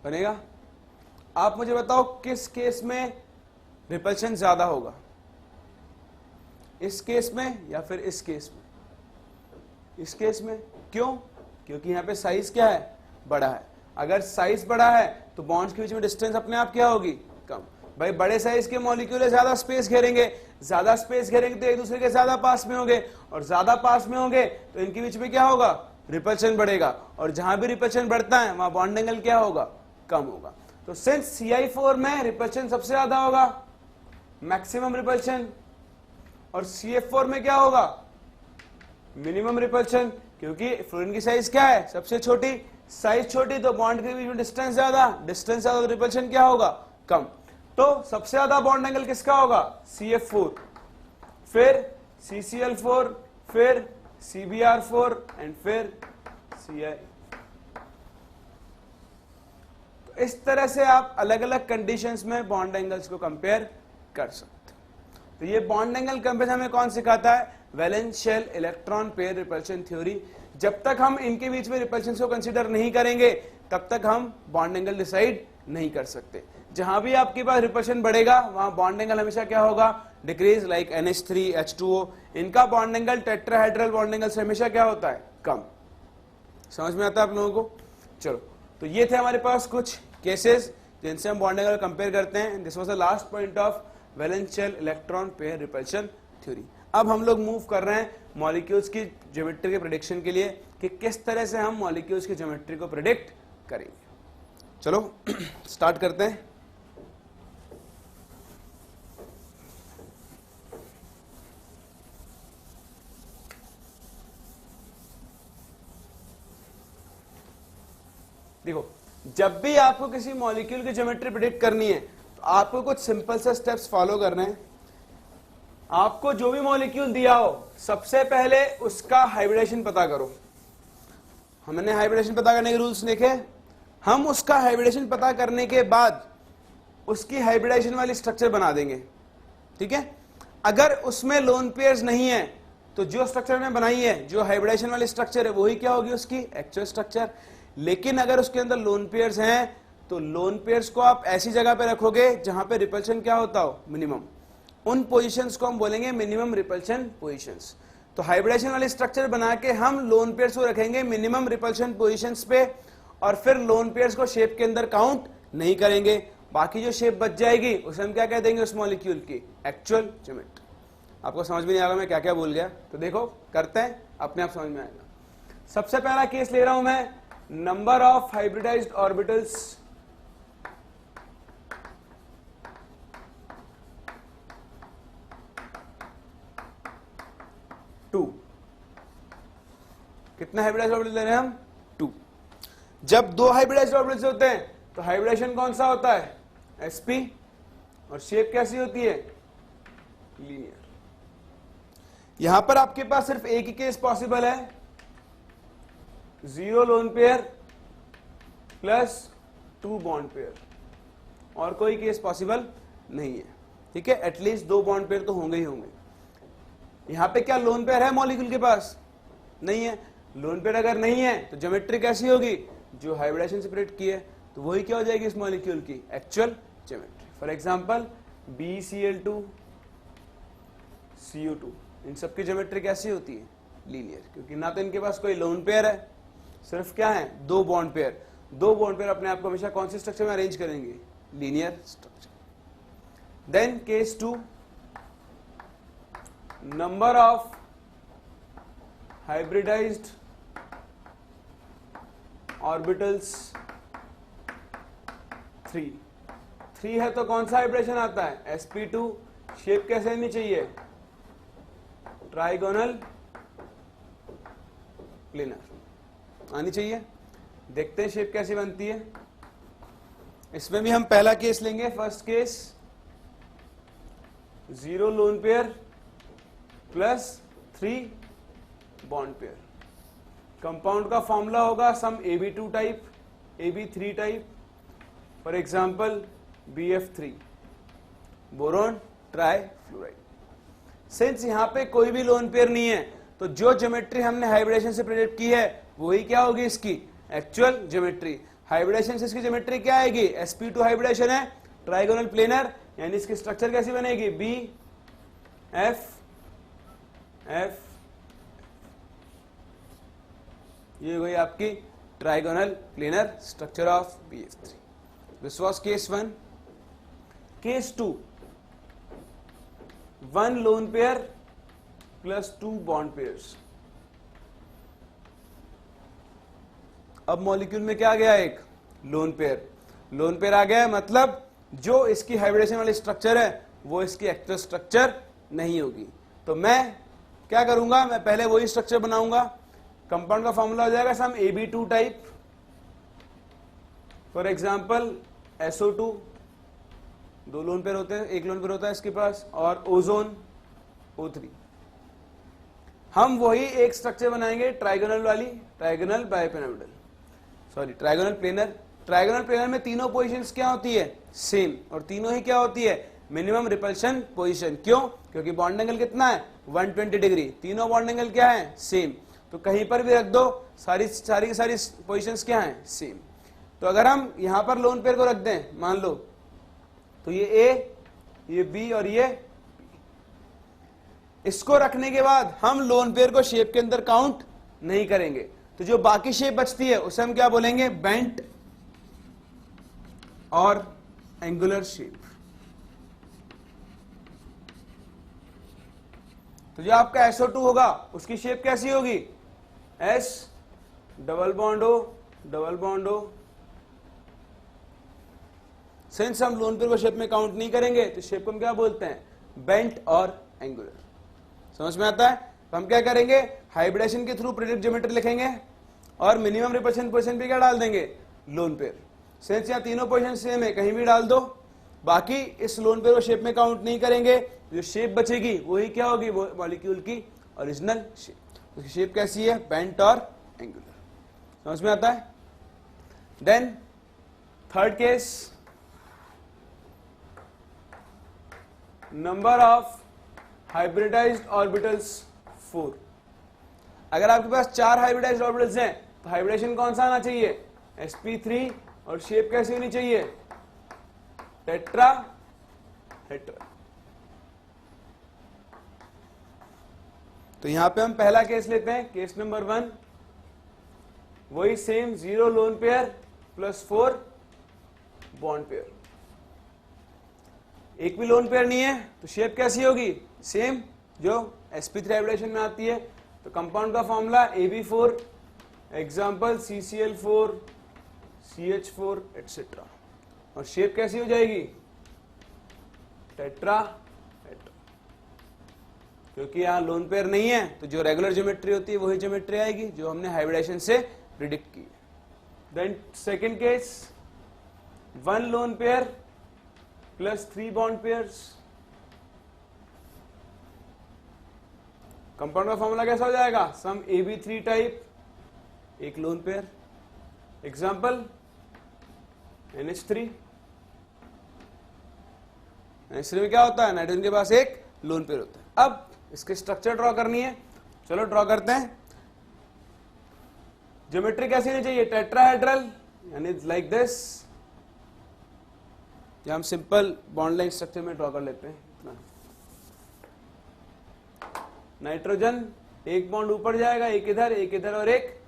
बनेगा। आप मुझे बताओ किस केस में रिपल्शन ज्यादा होगा, इस केस में या फिर इस केस में, इस केस में। क्यों, क्योंकि यहां पे साइज क्या है, बड़ा है। अगर साइज बड़ा है तो बॉन्ड्स के बीच में डिस्टेंस अपने आप क्या होगी, कम। भाई बड़े साइज के मॉलिक्यूल ज्यादा स्पेस घेरेंगे, ज्यादा स्पेस घेरेंगे तो एक दूसरे के ज्यादा पास में होंगे, और ज्यादा पास में होंगे तो इनके बीच में क्या होगा, रिपल्शन बढ़ेगा, और जहां भी रिपल्शन बढ़ता है वहां बॉन्ड एंगल क्या होगा, कम होगा। तो सिंस CI4 में रिपल्शन सबसे ज्यादा होगा, मैक्सिमम रिपल्शन, और CF4 में क्या होगा, मिनिमम रिपल्शन, क्योंकि फ्लोरीन की साइज क्या है, सबसे छोटी, साइज छोटी तो बॉन्ड के बीच में डिस्टेंस ज्यादा, डिस्टेंस ज्यादा तो रिपल्शन क्या होगा, कम। तो सबसे ज्यादा बॉन्ड एंगल किसका होगा, CF4, फिर CCl4, फिर CBr4 एंड फिर Ci। तो इस तरह से आप अलग अलग कंडीशंस में बॉन्ड एंगल्स को कंपेयर कर सकते हैं। तो ये बॉन्ड एंगल कंपेरिजन हमें कौन सिखाता है, valence shell electron pair repulsion theory. जब तक हम इनके बीच में रिपल्शन को कंसीडर नहीं करेंगे तब तक हम बॉन्ड एंगल डिसाइड नहीं कर सकते। जहां भी आपके पास रिपल्शन बढ़ेगा वहां बॉन्ड एंगल हमेशा क्या होगा, डिक्रीज, लाइक NH3 H2O, इनका bond angle tetrahedral bond angle से हमेशा क्या होता है, कम। समझ में आता है आप लोगों को। चलो, तो ये थे हमारे पास कुछ केसेस जिनसे हम बॉन्ड एंगल कंपेयर करते हैं। This was the last point of valence shell electron pair repulsion theory. अब हम लोग मूव कर रहे हैं मॉलिक्यूल्स की ज्योमेट्री के प्रेडिक्शन के लिए कि किस तरह से हम मॉलिक्यूल्स की ज्योमेट्री को प्रेडिक्ट करेंगे। चलो स्टार्ट करते हैं। देखो, जब भी आपको किसी मॉलिक्यूल की ज्योमेट्री प्रेडिक्ट करनी है तो आपको कुछ सिंपल से स्टेप्स फॉलो करने हैं। आपको जो भी मॉलिक्यूल दिया हो सबसे पहले उसका हाइब्रिडेशन पता करो। हमने हाइब्रिडेशन पता करने के रूल्स देखे, हम उसका हाइब्रिडेशन पता करने के बाद उसकी हाइब्रिडेशन वाली स्ट्रक्चर बना देंगे, ठीक है। अगर उसमें लोन पेयर्स नहीं है तो जो स्ट्रक्चर हमने बनाई है, जो हाइब्रिडेशन वाली स्ट्रक्चर है, वही क्या होगी, उसकी एक्चुअल स्ट्रक्चर। लेकिन अगर उसके अंदर लोन पेयर्स हैं तो लोन पेयर्स को आप ऐसी जगह पे रखोगे जहां पे रिपल्शन क्या होता हो, मिनिमम। उन पोजीशंस को हम बोलेंगे मिनिमम रिपल्शन पोजीशंस। तो हाइब्रिडेशन वाली स्ट्रक्चर बना के हम लोन पेयर्स को रखेंगे मिनिमम रिपल्शन पोजीशंस पे, और फिर लोन पेयर्स को शेप के अंदर काउंट नहीं करेंगे। बाकी जो शेप बच जाएगी उसे हम क्या कह देंगे, उस मॉलिक्यूल की एक्चुअल ज्योमेट्री। आपको समझ में नहीं आएगा मैं क्या क्या बोल गया, तो देखो करते हैं, अपने आप समझ में आएगा। सबसे पहला केस ले रहा हूं मैं, नंबर ऑफ हाइब्रिडाइज्ड ऑर्बिटल्स 2। कितना हाइब्रिडाइज्ड ऑर्बिटल ले रहे हैं हम, 2। जब 2 हाइब्रिडाइज्ड ऑर्बिटल्स होते हैं तो हाइब्रिडेशन कौन सा होता है, sp, और शेप कैसी होती है, लीनियर। यहां पर आपके पास सिर्फ एक ही केस पॉसिबल है, 0 loan pair plus 2 bond pair, और कोई केस पॉसिबल नहीं है, ठीक है। एटलीस्ट 2 बॉन्ड पेयर तो होंगे ही होंगे। यहां पे क्या लोन पेयर है मॉलिक्यूल के पास, नहीं है। लोन पेयर अगर नहीं है तो ज्योमेट्री कैसी होगी, जो हाइब्रिडेशन से प्रेडिक्ट की है, तो वही क्या हो जाएगी इस मॉलिक्यूल की actual geometry. For example BCl2 CO2, इन सबकी ज्योमेट्री कैसी होती है? लीनियर, क्योंकि ना तो इनके पास कोई लोन पेयर है, सिर्फ क्या है? दो बॉन्ड पेयर। दो बॉन्ड पेयर अपने आप को हमेशा कौन से स्ट्रक्चर में अरेंज करेंगे? Linear structure. Then case 2, number of hybridised orbitals 3 है, तो कौन सा हाइब्रिडेशन आता है? sp2। शेप कैसे आनी चाहिए? ट्राइगोनल प्लेनर आनी चाहिए। देखते हैं शेप कैसी बनती है। इसमें भी हम पहला केस लेंगे, first case, 0 loan pair plus 3 bond pair. Compound का फॉर्मूला होगा सम AB2 type, AB3 type, for example BF3, boron trifluoride. Since यहां पे कोई भी लोन पेयर नहीं है, तो जो ज्योमेट्री हमने हाइब्रिडेशन से प्रेडिक्ट की है वही क्या होगी? इसकी एक्चुअल ज्योमेट्री। हाइब्रिडेशन से इसकी ज्योमेट्री क्या आएगी? sp2 हाइब्रिडेशन है, ट्राइगोनल प्लेनर, यानी इसकी स्ट्रक्चर कैसी बनेगी? BF, ये हुई आपकी trigonal planar structure of BF3। This was case 1। Case 2, 1 lone pair plus 2 bond pairs. अब मॉलिक्यूल में क्या आ गया? एक लोन पेयर। लोन पेयर आ गया, मतलब जो इसकी हाइब्रिडेशन वाली स्ट्रक्चर है वो इसकी एक्चुअल स्ट्रक्चर नहीं होगी। तो मैं क्या करूंगा? मैं पहले वही स्ट्रक्चर बनाऊंगा। कंपाउंड का फॉर्मूला हो जाएगा सम AB2 type, for example SO2, 2 lone pair होते हैं, 1 लोन पेयर होता है इसके पास, और ओजोन O3। हम वही एक स्ट्रक्चर बनाएंगे ट्राइगोनल वाली, trigonal bipyramidal, sorry trigonal planar. Trigonal planar में तीनों पोजीशंस क्या होती है? सेम, और तीनों ही क्या होती है? Minimum repulsion position. क्यों? क्योंकि बॉन्ड एंगल कितना है? 120 डिग्री। तीनों बॉन्ड एंगल क्या है? सेम। तो कहीं पर भी रख दो, सारी की सारी पोजीशंस क्या है? सेम। तो अगर हम यहां पर लोन पेयर को रख दें, मान लो, तो ये A, ये B और ये, इसको रखने के बाद हम लोन पेयर को शेप के अंदर काउंट नहीं करेंगे। तो जो बाकी शेप बचती है उसे हम क्या बोलेंगे? बेंट और एंगुलर शेप। तो जो आपका SO2 होगा उसकी शेप कैसी होगी? S double bond O, double bond O। Since हम लोन पेयर को शेप में काउंट नहीं करेंगे तो शेप को हम क्या बोलते हैं? बेंट और एंगुलर। समझ में आता है? तो हम क्या करेंगे? हाइब्रिडेशन के थ्रू प्रेडिक्ट ज्योमेट्री लिखेंगे और मिनिमम रिपल्शन पोजीशन पे क्या डाल देंगे? Lone pair. सिंस यहाँ तीनों पोजीशन सेम है, कहीं भी डाल दो। बाकी इस लोन पेयर को शेप में काउंट नहीं करेंगे, जो शेप बचेगी वही क्या होगी? वो मॉलिक्यूल की ओरिजिनल शेप। उसकी शेप कैसी है? बेंट और एंगुलर। समझ में आता है? Then third case, number of hybridised orbitals 4। अगर आपके पास 4 हाइब्रिडाइज्ड ऑर्बिटल्स हैं तो हाइब्रिडेशन कौन सा आना चाहिए? sp3, और शेप कैसी होनी चाहिए? टेट्रा हेट्रा। तो यहां पे हम पहला केस लेते हैं, केस नंबर 1। वही same 0 loan pair plus 4 bond pair. एक भी लोन पेयर नहीं है तो शेप कैसी होगी? सेम जो sp3 हाइब्रिडेशन में आती है। तो कंपाउंड का formula AB4, example CCl4, CH4 etcetera. और शेप कैसी हो जाएगी? टेट्रा हेट्रा। क्योंकि यहां लोन पेयर नहीं है तो जो रेगुलर ज्योमेट्री होती है वही ज्योमेट्री आएगी जो हमने हाइब्रिडेशन से प्रिडिक्ट की। Then second case, 1 lone pair plus 3 bond pairs. Compound का फॉर्मूला कैसा हो जाएगा? सम AB3 टाइप, एक lone pair, example NH3। NH3 में क्या होता है? नाइट्रोजन के पास एक लोन पेयर होता है। अब इसकी स्ट्रक्चर ड्रॉ करनी है, चलो ड्रॉ करते हैं। ज्योमेट्री कैसी होनी चाहिए? टेट्राहेड्रल, यानी लाइक दिस। या हम सिंपल बॉन्ड लाइन स्ट्रक्चर में ड्रॉ कर लेते हैं इतना। नाइट्रोजन एक बॉन्ड ऊपर जाएगा, एक इधर और एक,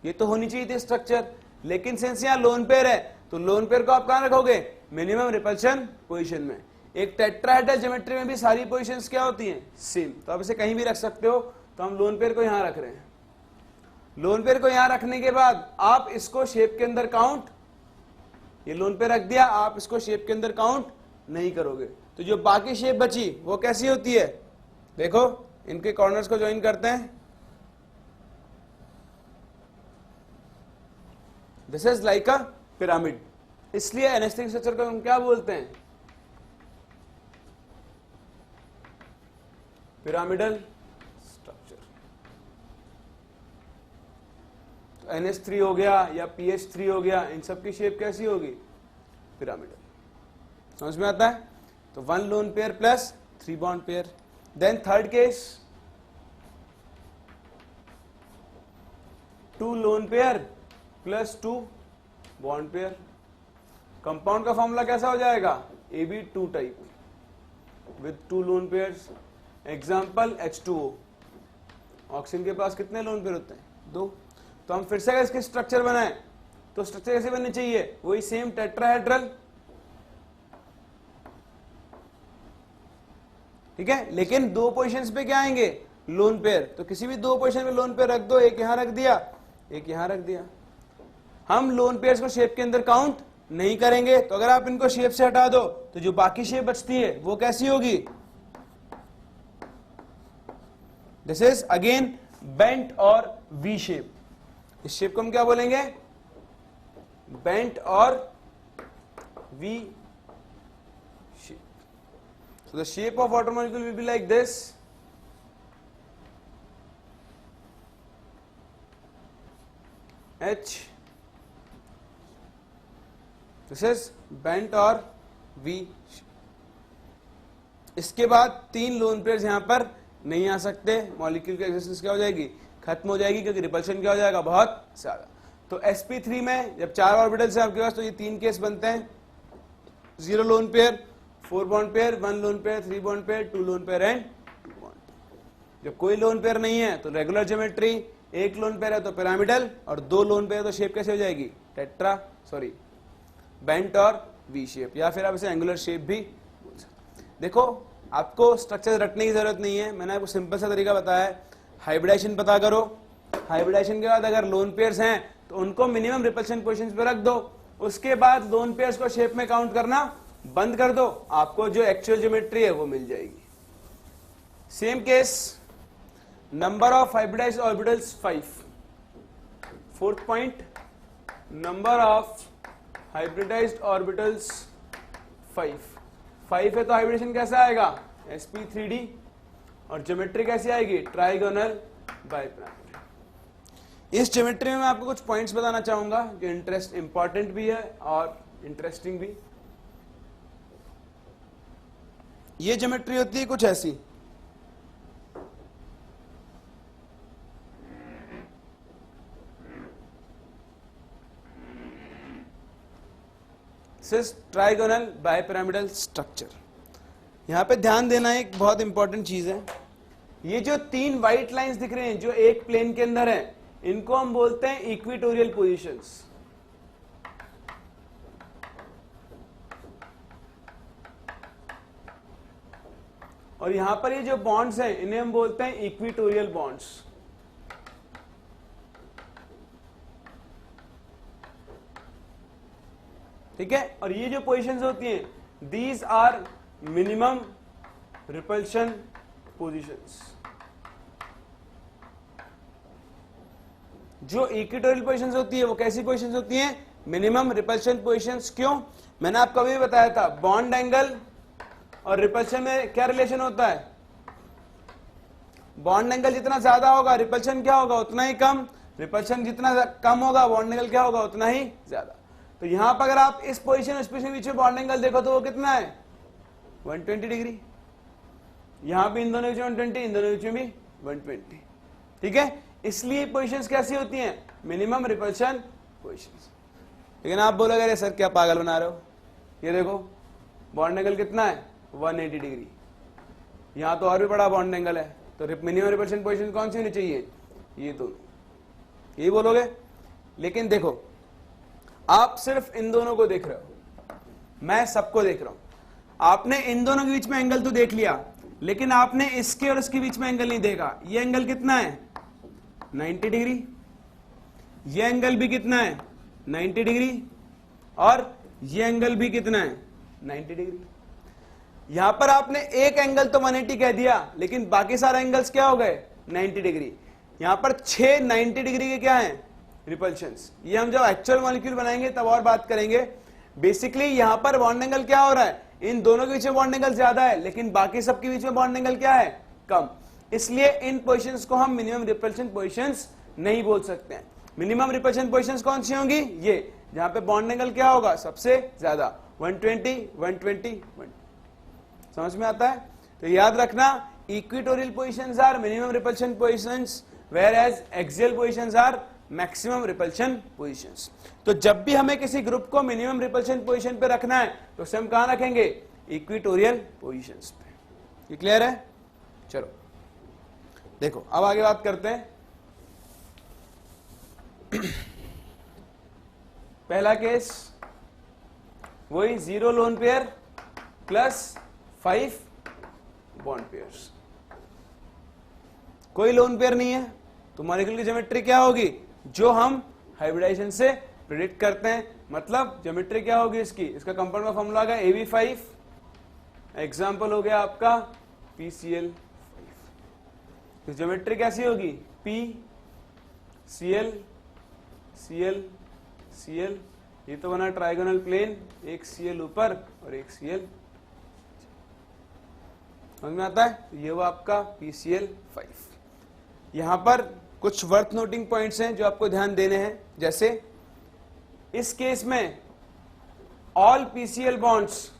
ये तो होनी चाहिए थी स्ट्रक्चर, लेकिन सिंस यहाँ लोन पेयर है तो लोन पेयर को आप कहां रखोगे, मिनिमम रिपल्शन पोजीशन में। एक टेट्राहेड्रल ज्योमेट्री में भी सारी पोजीशंस क्या होती हैं, सेम, तो आप इसे कहीं भी रख सकते हो। तो हम लोन पेयर को यहां रख रहे हैं। लोन पेयर को यहां रखने के बाद आप इसको शेप के अंदर काउंट, ये लोन पेयर रख दिया, आप इसको शेप के अंदर काउंट नहीं करोगे, तो जो बाकी शेप बची वो कैसी होती है, देखो इनके कॉर्नर्स को ज्वाइन करते हैं, this is like a pyramid, इसलिए एनेस्थेटिक स्ट्रक्चर को हम क्या बोलते हैं, पिरामिडल स्ट्रक्चर। तो NH3 हो गया या PH3 हो गया, इन सब की शेप कैसी होगी, पिरामिडल। समझ में आता है। तो 1 lone pair plus 3 bond pair. Then third case 2 lone pair plus 2 bond pair. Compound का फॉर्मूला कैसा हो जाएगा, AB2 type with 2 lone pairs. Example H2O, oxygen के पास कितने लोन पेयर होते हैं, 2। तो हम फिर से अगर इसके स्ट्रक्चर बनाए तो स्ट्रक्चर कैसे बननी चाहिए, वही सेम टेट्राहेड्रल, ठीक है, लेकिन 2 पोजीशंस पे क्या आएंगे, लोन पेयर। तो किसी भी 2 पोजीशन में लोन पेयर रख दो, एक यहां रख दिया, एक यहां रख दिया। हम लोन पेयर्स को शेप के अंदर काउंट नहीं करेंगे, तो अगर आप इनको शेप से हटा दो तो जो बाकी शेप बचती है वो कैसी होगी, दिस इज अगेन बेंट और वी शेप। इस शेप को हम क्या बोलेंगे, बेंट और V shape. So the shape of water molecule will be like this, H, this is bent और वी। इसके बाद 3 लोन पेयर्स यहां पर नहीं आ सकते, मॉलिक्यूल की एक्सिस्टेंस क्या हो जाएगी, खत्म हो जाएगी, क्योंकि रिपल्शन क्या हो जाएगा, बहुत ज्यादा। तो sp3 में जब 4 ऑर्बिटल्स है आपके पास, तो ये 3 केस बनते हैं, 0 lone pair, 4 bond pair, 1 lone pair, 3 bond pair, 2 lone pair and 2 bond. जब कोई लोन पेयर नहीं है तो रेगुलर ज्योमेट्री, 1 लोन पेयर है तो पिरामिडल, और 2 लोन पेयर तो शेप कैसे हो जाएगी, बेंट और वी शेप, या फिर आप इसे एंगुलर शेप भी बोल सकते। देखो आपको स्ट्रक्चर रटने की जरूरत नहीं है, मैंने आपको सिंपल सा तरीका बताया है। हाइब्रिडाइजेशन पता करो, हाइब्रिडाइजेशन के बाद अगर लोन पेयर्स हैं तो उनको मिनिमम रिपल्शन पोजीशंस पे रख दो, उसके बाद लोन पेयर्स को शेप में काउंट करना बंद कर दो, आपको जो एक्चुअल ज्योमेट्री है वो मिल जाएगी। Same case, number of hybridised orbitals 5। 4th point, number of hybridised orbitals 5 है, तो हाइब्रिडेशन कैसा आएगा, sp3d, और ज्योमेट्री कैसी आएगी, ट्राइगोनल बाइपिरामिड। इस ज्योमेट्री में मैं आपको कुछ पॉइंट्स बताना चाहूंगा जो इंपॉर्टेंट भी है और इंटरेस्टिंग भी। ये ज्योमेट्री होती है कुछ ऐसी, ट्राइगोनल बाइपिरामिडल स्ट्रक्चर। यहां पे ध्यान देना एक बहुत इंपॉर्टेंट चीज है, ये जो 3 व्हाइट लाइंस दिख रहे हैं जो एक प्लेन के अंदर है, इनको हम बोलते हैं इक्वेटोरियल पोजीशंस। और यहां पर ये जो बॉन्ड्स हैं इन्हें हम बोलते हैं इक्वेटोरियल बॉन्ड्स। ठीक है, और ये जो पोजीशंस होती हैं, these are minimum repulsion positions. जो इक्वेटोरियल पोजीशंस होती है वो कैसी पोजीशंस होती हैं, मिनिमम रिपल्शन पोजीशंस। क्यों, मैंने आपको अभी बताया था, बॉन्ड एंगल और रिपल्शन में क्या रिलेशन होता है, बॉन्ड एंगल जितना ज्यादा होगा रिपल्शन क्या होगा, उतना ही कम, रिपल्शन जितना कम होगा बॉन्ड एंगल क्या होगा, उतना ही ज्यादा। तो यहां पर अगर आप इस पोजीशन इस पोजीशन के बीच में बॉन्ड एंगल देखो तो वो कितना है, 120 डिग्री। यहां भी इन दोनों बीच में 120, इन दोनों बीच में भी 120। ठीक है, इसलिए पोजीशंस कैसी होती हैं, मिनिमम रिपल्शन पोजीशंस। लेकिन आप बोलोगे अरे सर क्या पागल बना रहे हो, ये देखो बॉन्ड एंगल कितना है, 180 डिग्री। यहां तो और भी बड़ा बॉन्ड एंगल है, तो मिनिमम रिपल्शन पोजीशन कौन सी होनी चाहिए? ये दोनों, ये बोलोगे। लेकिन देखो, आप सिर्फ इन दोनों को देख रहे हो, मैं सबको देख रहा हूं। आपने इन दोनों के बीच में एंगल तो देख लिया, लेकिन आपने इसके और इसके बीच में एंगल नहीं देखा। ये एंगल कितना है? 90 डिग्री। ये एंगल भी कितना है? 90 डिग्री। और ये एंगल भी कितना है? 90 डिग्री। यहां पर आपने एक एंगल तो 180 कह दिया, लेकिन बाकी सारे एंगल्स क्या हो गए? 90 डिग्री। यहां पर 6 90 डिग्री के क्या हैं? रिपल्शंस। ये हम जब एक्चुअल मॉलिक्यूल बनाएंगे तब और बात करेंगे। बेसिकली यहां पर बॉन्ड एंगल क्या हो रहा है? इन दोनों के बीच में बॉन्ड एंगल ज्यादा है, लेकिन बाकी सबके बीच में बॉन्ड एंगल क्या है? कम। इसलिए इन पोजीशंस को हम मिनिमम रिपल्शन पोजीशंस नहीं बोल सकते हैं। मिनिमम रिपल्शन पोजीशंस कौन सी होंगी? ये जहां पे बॉन्ड एंगल क्या होगा? सबसे ज्यादा, 120, 120, 120। समझ में आता है? तो याद रखना, equatorial positions are minimum repulsion positions, whereas axial positions are maximum repulsion positions। तो जब भी हमें किसी ग्रुप को मिनिमम रिपल्शन पोजीशन पे रखना है तो उसे हम कहां रखेंगे? इक्वेटोरियल पोजीशंस पे। ये क्लियर है? चलो देखो, अब आगे बात करते हैं। पहला केस वही 0 loan pair plus 5 bond pairs. कोई लोन पेयर नहीं है, तो मॉलिक्यूल की ज्योमेट्री क्या होगी? जो हम हाइब्रिडाइजेशन से प्रेडिक्ट करते हैं। मतलब ज्योमेट्री क्या होगी इसकी? इसका कंपाउंड का फॉर्मूला आ गया AB5, एग्जाम्पल हो गया आपका PCl5। तो ज्योमेट्री कैसी होगी? P Cl Cl Cl, ये तो बना ट्राइगोनल प्लेन, एक Cl ऊपर और एक Cl। समझ में आता है? ये वो आपका PCl5। यहां पर कुछ वर्थ नोटिंग पॉइंट्स हैं जो आपको ध्यान देने हैं। जैसे इस केस में all PCl bonds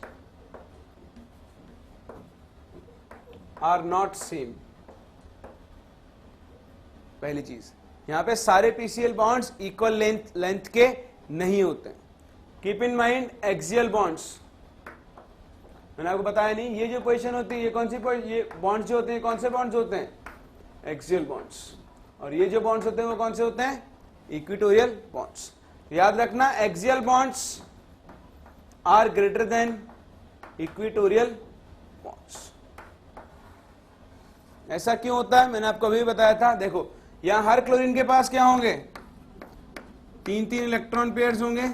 are not same. पहली चीज, यहां पे सारे PCl बॉन्ड्स इक्वल लेंथ के नहीं होते। Keep in mind axial bonds, मैंने आपको बताया नहीं, ये जो पोजीशन होती है, ये कौन सी ये बॉन्ड्स जो होते हैं, कौन से बॉन्ड्स होते हैं? Axial bonds. और ये जो बॉन्ड्स होते हैं वो कौन से होते हैं? Equatorial bonds. याद रखना, axial bonds are greater than equatorial bonds. ऐसा क्यों होता है? मैंने आपको अभी बताया था। देखो, यहां हर क्लोरीन के पास क्या होंगे? 3-3 इलेक्ट्रॉन पेयर्स होंगे।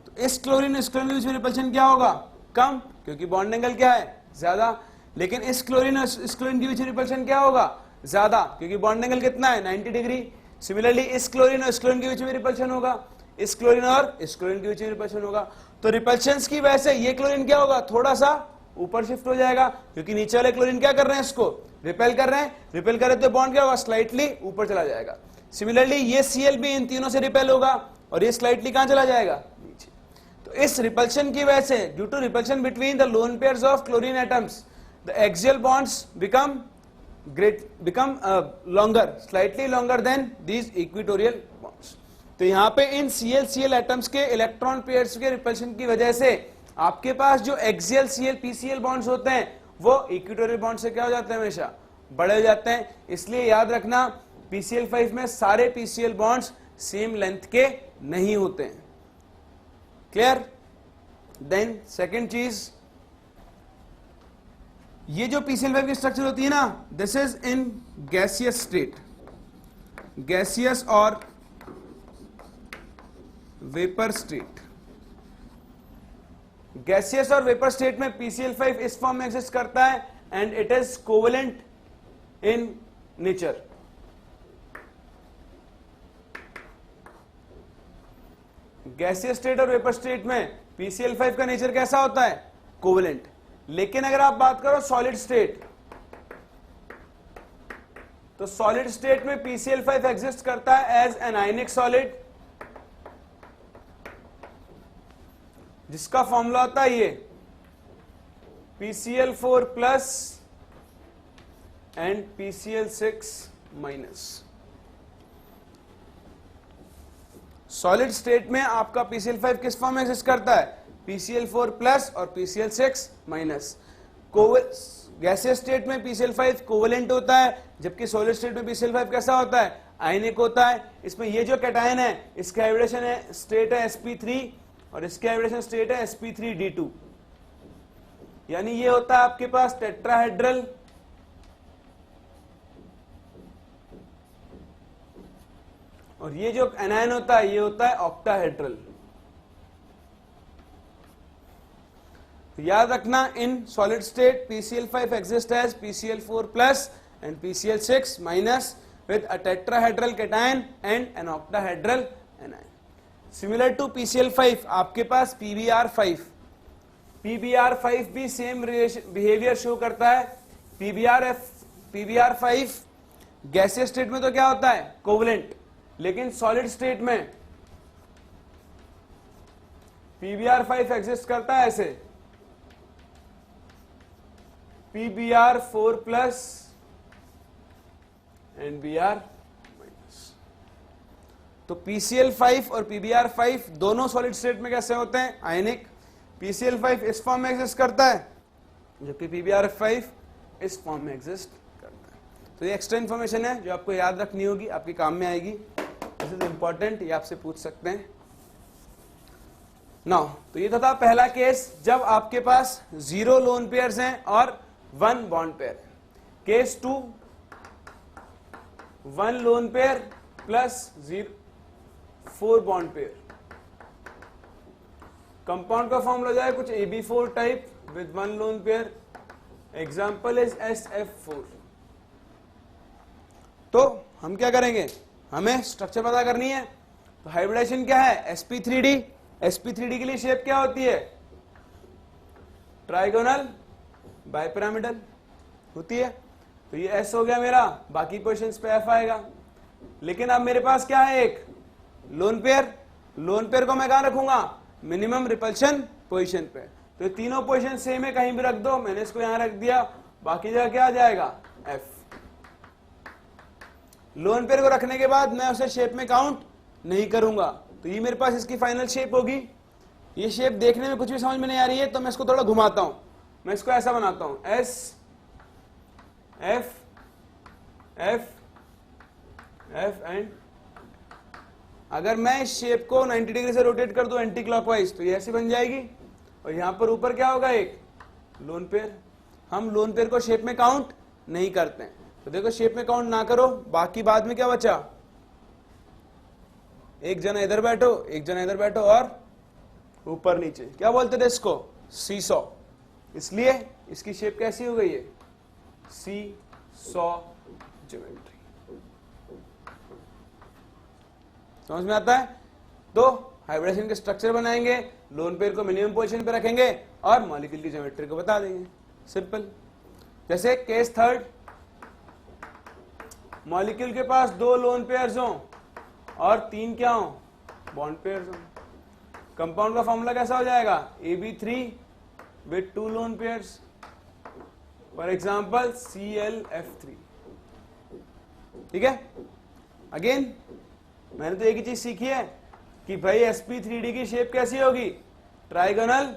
तो इस क्लोरीन के बीच में रिपल्शन क्या होगा? कम, क्योंकि बॉन्ड एंगल क्या है? ज्यादा। लेकिन इस क्लोरीन और इस क्लोरीन के बीच में रिपल्शन क्या होगा? ज्यादा, क्योंकि बॉन्ड एंगल कितना है? 90 डिग्री। सिमिलरली इस क्लोरीन और इस क्लोरीन के बीच में रिपल्शन होगा, इस क्लोरीन और इस क्लोरीन के बीच में रिपल्शन होगा। तो रिपल्शंस की वजह से ये क्लोरीन क्या होगा? थोड़ा सा ऊपर शिफ्ट हो जाएगा, क्योंकि नीचे वाले क्लोरीन क्या कर रहे हैं? इसको रिपेल कर रहे हैं। रिपेल करे तो बॉन्ड क्या होगा? स्लाइटली ऊपर चला जाएगा। सिमिलरली ये Cl भी इन तीनों से रिपेल होगा और ये स्लाइटली कहां चला जाएगा? नीचे। तो इस रिपल्शन की वजह से, due to repulsion between the lone pairs of chlorine atoms, the axial bonds become longer, slightly longer than these equatorial bonds। तो यहां पे इन Cl एटम्स के इलेक्ट्रॉन पेयर्स के रिपल्शन की वजह से आपके पास जो एक्सियल Cl PCl बॉन्ड्स होते हैं वो इक्वेटोरियल बॉन्ड से क्या हो जाते हैं? हमेशा बड़े हो जाते हैं। इसलिए याद रखना, PCl5 में सारे PCl बॉन्ड्स सेम लेंथ के नहीं होते हैं। क्लियर? देन सेकेंड चीज, ये जो PCl5 की स्ट्रक्चर होती है ना, this is in gaseous state, gaseous और वेपर स्टेट। गैसियस और वेपर स्टेट में PCl5 इस फॉर्म में एग्जिस्ट करता है and it is covalent in nature. Gaseous state और वेपर स्टेट में PCl5 का नेचर कैसा होता है? कोवेलेंट। लेकिन अगर आप बात करो सॉलिड स्टेट, तो सॉलिड स्टेट में PCl5 एग्जिस्ट करता है एज एन आयनिक सॉलिड, जिसका फॉर्मूला होता है ये PCl4 plus and PCl6 minus. Solid state में आपका PCl5 किस फॉर्म में एग्जिस्ट करता है? PCl4 प्लस और PCl6 माइनस। गैसियस स्टेट में PCl5 कोवेलेंट होता है, जबकि सॉलिड स्टेट में PCl5 कैसा होता है, आयनिक होता है। इसमें ये जो कैटायन है इसका हाइब्रिडेशन है स्टेट है sp3 और इसका हाइब्रिडेशन स्टेट है sp3d2, यानी ये होता है आपके पास टेट्राहेड्रल और ये जो एनायन होता है ये होता है ऑक्टाहेड्रल। याद रखना in solid state PCl5 exist as PCl4 plus and PCl6 minus with a tetrahedral cation and an octahedral anion. Similar to PCl5 आपके पास PBr5 भी सेम बिहेवियर शो करता है। PBr5 गैसियस स्टेट में तो क्या होता है, कोवलेंट, लेकिन सॉलिड स्टेट में PBr5 एग्जिस्ट करता है ऐसे PBr4 plus and Br minus. तो PCl5 और PBr5 दोनों सॉलिड स्टेट में कैसे होते हैं, आयनिक। PCl5 इस फॉर्म में एग्जिस्ट करता है जबकि PBr5 इस फॉर्म में एग्जिस्ट करता है। तो ये एक्स्ट्रा इंफॉर्मेशन है जो आपको याद रखनी होगी, आपके काम में आएगी। दिस इज इंपॉर्टेंट, ये आपसे पूछ सकते हैं। नाउ तो ये था पहला केस जब आपके पास 0 लोन पेयर्स हैं और 1 बॉन्ड पेयर है। Case 2 1 lone pair plus 4 bond pair. Compound का फॉर्मूला हो जाए कुछ AB4 type with 1 lone pair, example is SF4। तो हम क्या करेंगे, हमें स्ट्रक्चर पता करनी है। तो हाइब्रिडेशन क्या है, sp3d। sp3d के लिए शेप क्या होती है, ट्राइगोनल बाइपिरामिडल होती है। तो ये S हो गया मेरा, बाकी पोजीशंस पे F आएगा। लेकिन अब मेरे पास क्या है, एक लोन पेयर। लोन पेयर को मैं कहां रखूंगा, मिनिमम रिपल्शन पोजीशन पे। तो ये तीनों पोजीशन सेम है, कहीं भी रख दो, मैंने इसको यहां रख दिया, बाकी जगह क्या आ जाएगा, F। लोन पेयर को रखने के बाद मैं उसे शेप में काउंट नहीं करूंगा, तो ये मेरे पास इसकी फाइनल शेप होगी। ये शेप देखने में कुछ भी समझ में नहीं आ रही है तो मैं इसको थोड़ा घुमाता हूं, मैं इसको ऐसा बनाता हूं, S F F F and अगर मैं इस शेप को 90 डिग्री से रोटेट कर दूं एंटी क्लॉकवाइज तो ये ऐसी बन जाएगी। और यहां पर ऊपर क्या होगा, एक लोन पेयर। हम लोन पेयर को शेप में काउंट नहीं करते हैं, तो देखो शेप में काउंट ना करो, बाकी बाद में क्या बचा, एक जना इधर बैठो, एक जना इधर बैठो और ऊपर नीचे। क्या बोलते थे इसको, सीसॉ। इसलिए इसकी शेप कैसी हो गई है, सीसॉ ज्योमेट्री। समझ में आता है। तो हाइब्रिडेशन के स्ट्रक्चर बनाएंगे, लोन पेयर को मिनिमम पोजीशन पे रखेंगे और मॉलिक्यूल की ज्योमेट्री को बता देंगे, सिंपल। जैसे केस थर्ड, मॉलिक्यूल के पास 2 लोन पेयर्स हो और 3 क्या हो, बॉन्ड पेयर्स हो। कंपाउंड का फॉर्मूला कैसा हो जाएगा, AB3 with 2 lone pairs, for example ClF3। ठीक है। अगेन मैंने तो एक ही चीज सीखी है कि भाई sp3d की शेप कैसी होगी, ट्राइगोनल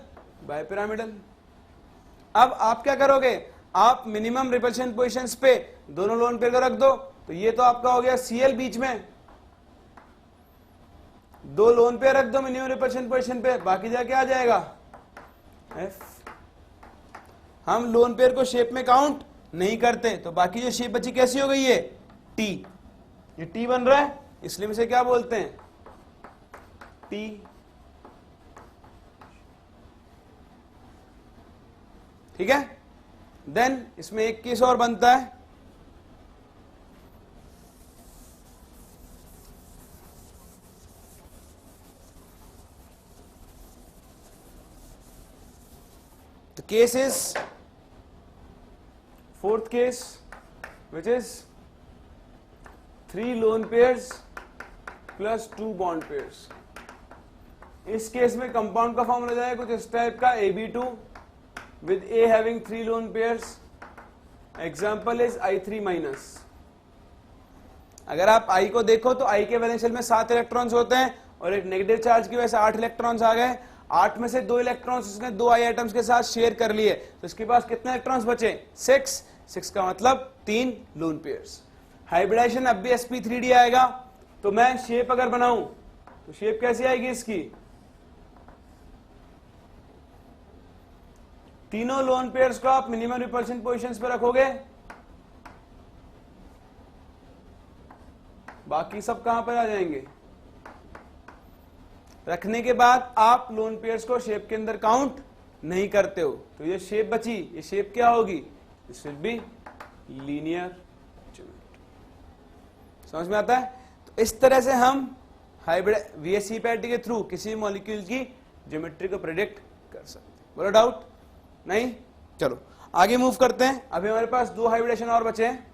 बाइपिरामिडल। अब आप क्या करोगे, आप मिनिमम रिपल्शन पोजीशंस पे दोनों लोन पेयर को रख दो, तो ये तो आपका हो गया Cl बीच में, 2 लोन पेयर रख दो मिनिमम रिपल्शन पोजीशन पे, बाकी जगह क्या आ जाएगा, F। हम लोन पेयर को शेप में काउंट नहीं करते, तो बाकी जो शेप बची कैसी हो गई है, T। ये T बन रहा है, इसलिए इसे क्या बोलते हैं, T। ठीक है। देन इसमें एक केस और बनता है, the case is fourth case, which is 3 lone pairs plus 2 bond pairs। इस केस में कंपाउंड का फॉर्मूला जाएगा कुछ इस टाइप का, AB2 with A having 3 lone pairs, example is I3 minus। अगर आप I को देखो तो I के वैलेंस शेल में 7 इलेक्ट्रॉन्स होते हैं और एक नेगेटिव चार्ज की वजह से 8 इलेक्ट्रॉन्स आ गए। 8 में से 2 इलेक्ट्रॉन्स उसने 2 आई एटम्स के साथ शेयर कर लिए, तो इसके पास कितने इलेक्ट्रॉन्स बचे? 6 का मतलब 3 लोन पेयर्स। हाइब्रिडाइजेशन अब भी sp3d आएगा, तो मैं शेप अगर बनाऊं तो शेप कैसी आएगी इसकी? तीनों लोन पेयर्स को आप मिनिमम रिपल्शन पोजीशंस पे रखोगे, बाकी सब कहां पर आ जाएंगे? रखने के बाद आप लोन पेयर्स को शेप के अंदर काउंट नहीं करते हो, तो ये शेप बची, ये शेप क्या होगी? This will be linear geometry. समझ में आता है? तो इस तरह से हम हाइब्रिड वीएससी पैटर्न के थ्रू किसी मॉलिक्यूल की ज्योमेट्री को प्रेडिक्ट कर सकते हैं। बोलो डाउट? नहीं? चलो आगे मूव करते हैं। अभी हमारे पास 2 हाइब्रिडेशन और बचे हैं,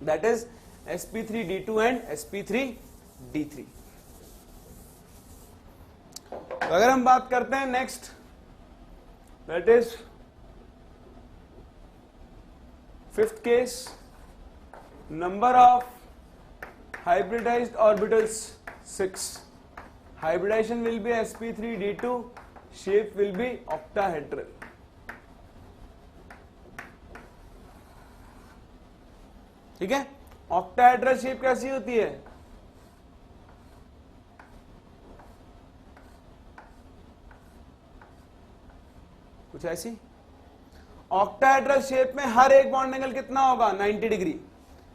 that is sp3d2 and sp3d3। तो अगर हम बात करते हैं next, that is 5th case, number of hybridized orbitals 6. Hybridization will be sp3d2, shape will be octahedral. ठीक है? ऑक्टाहेड्रल शेप कैसी होती है? कुछ ऐसी। ऑक्टाहेड्रल शेप में हर एक बॉन्ड एंगल कितना होगा? 90 डिग्री।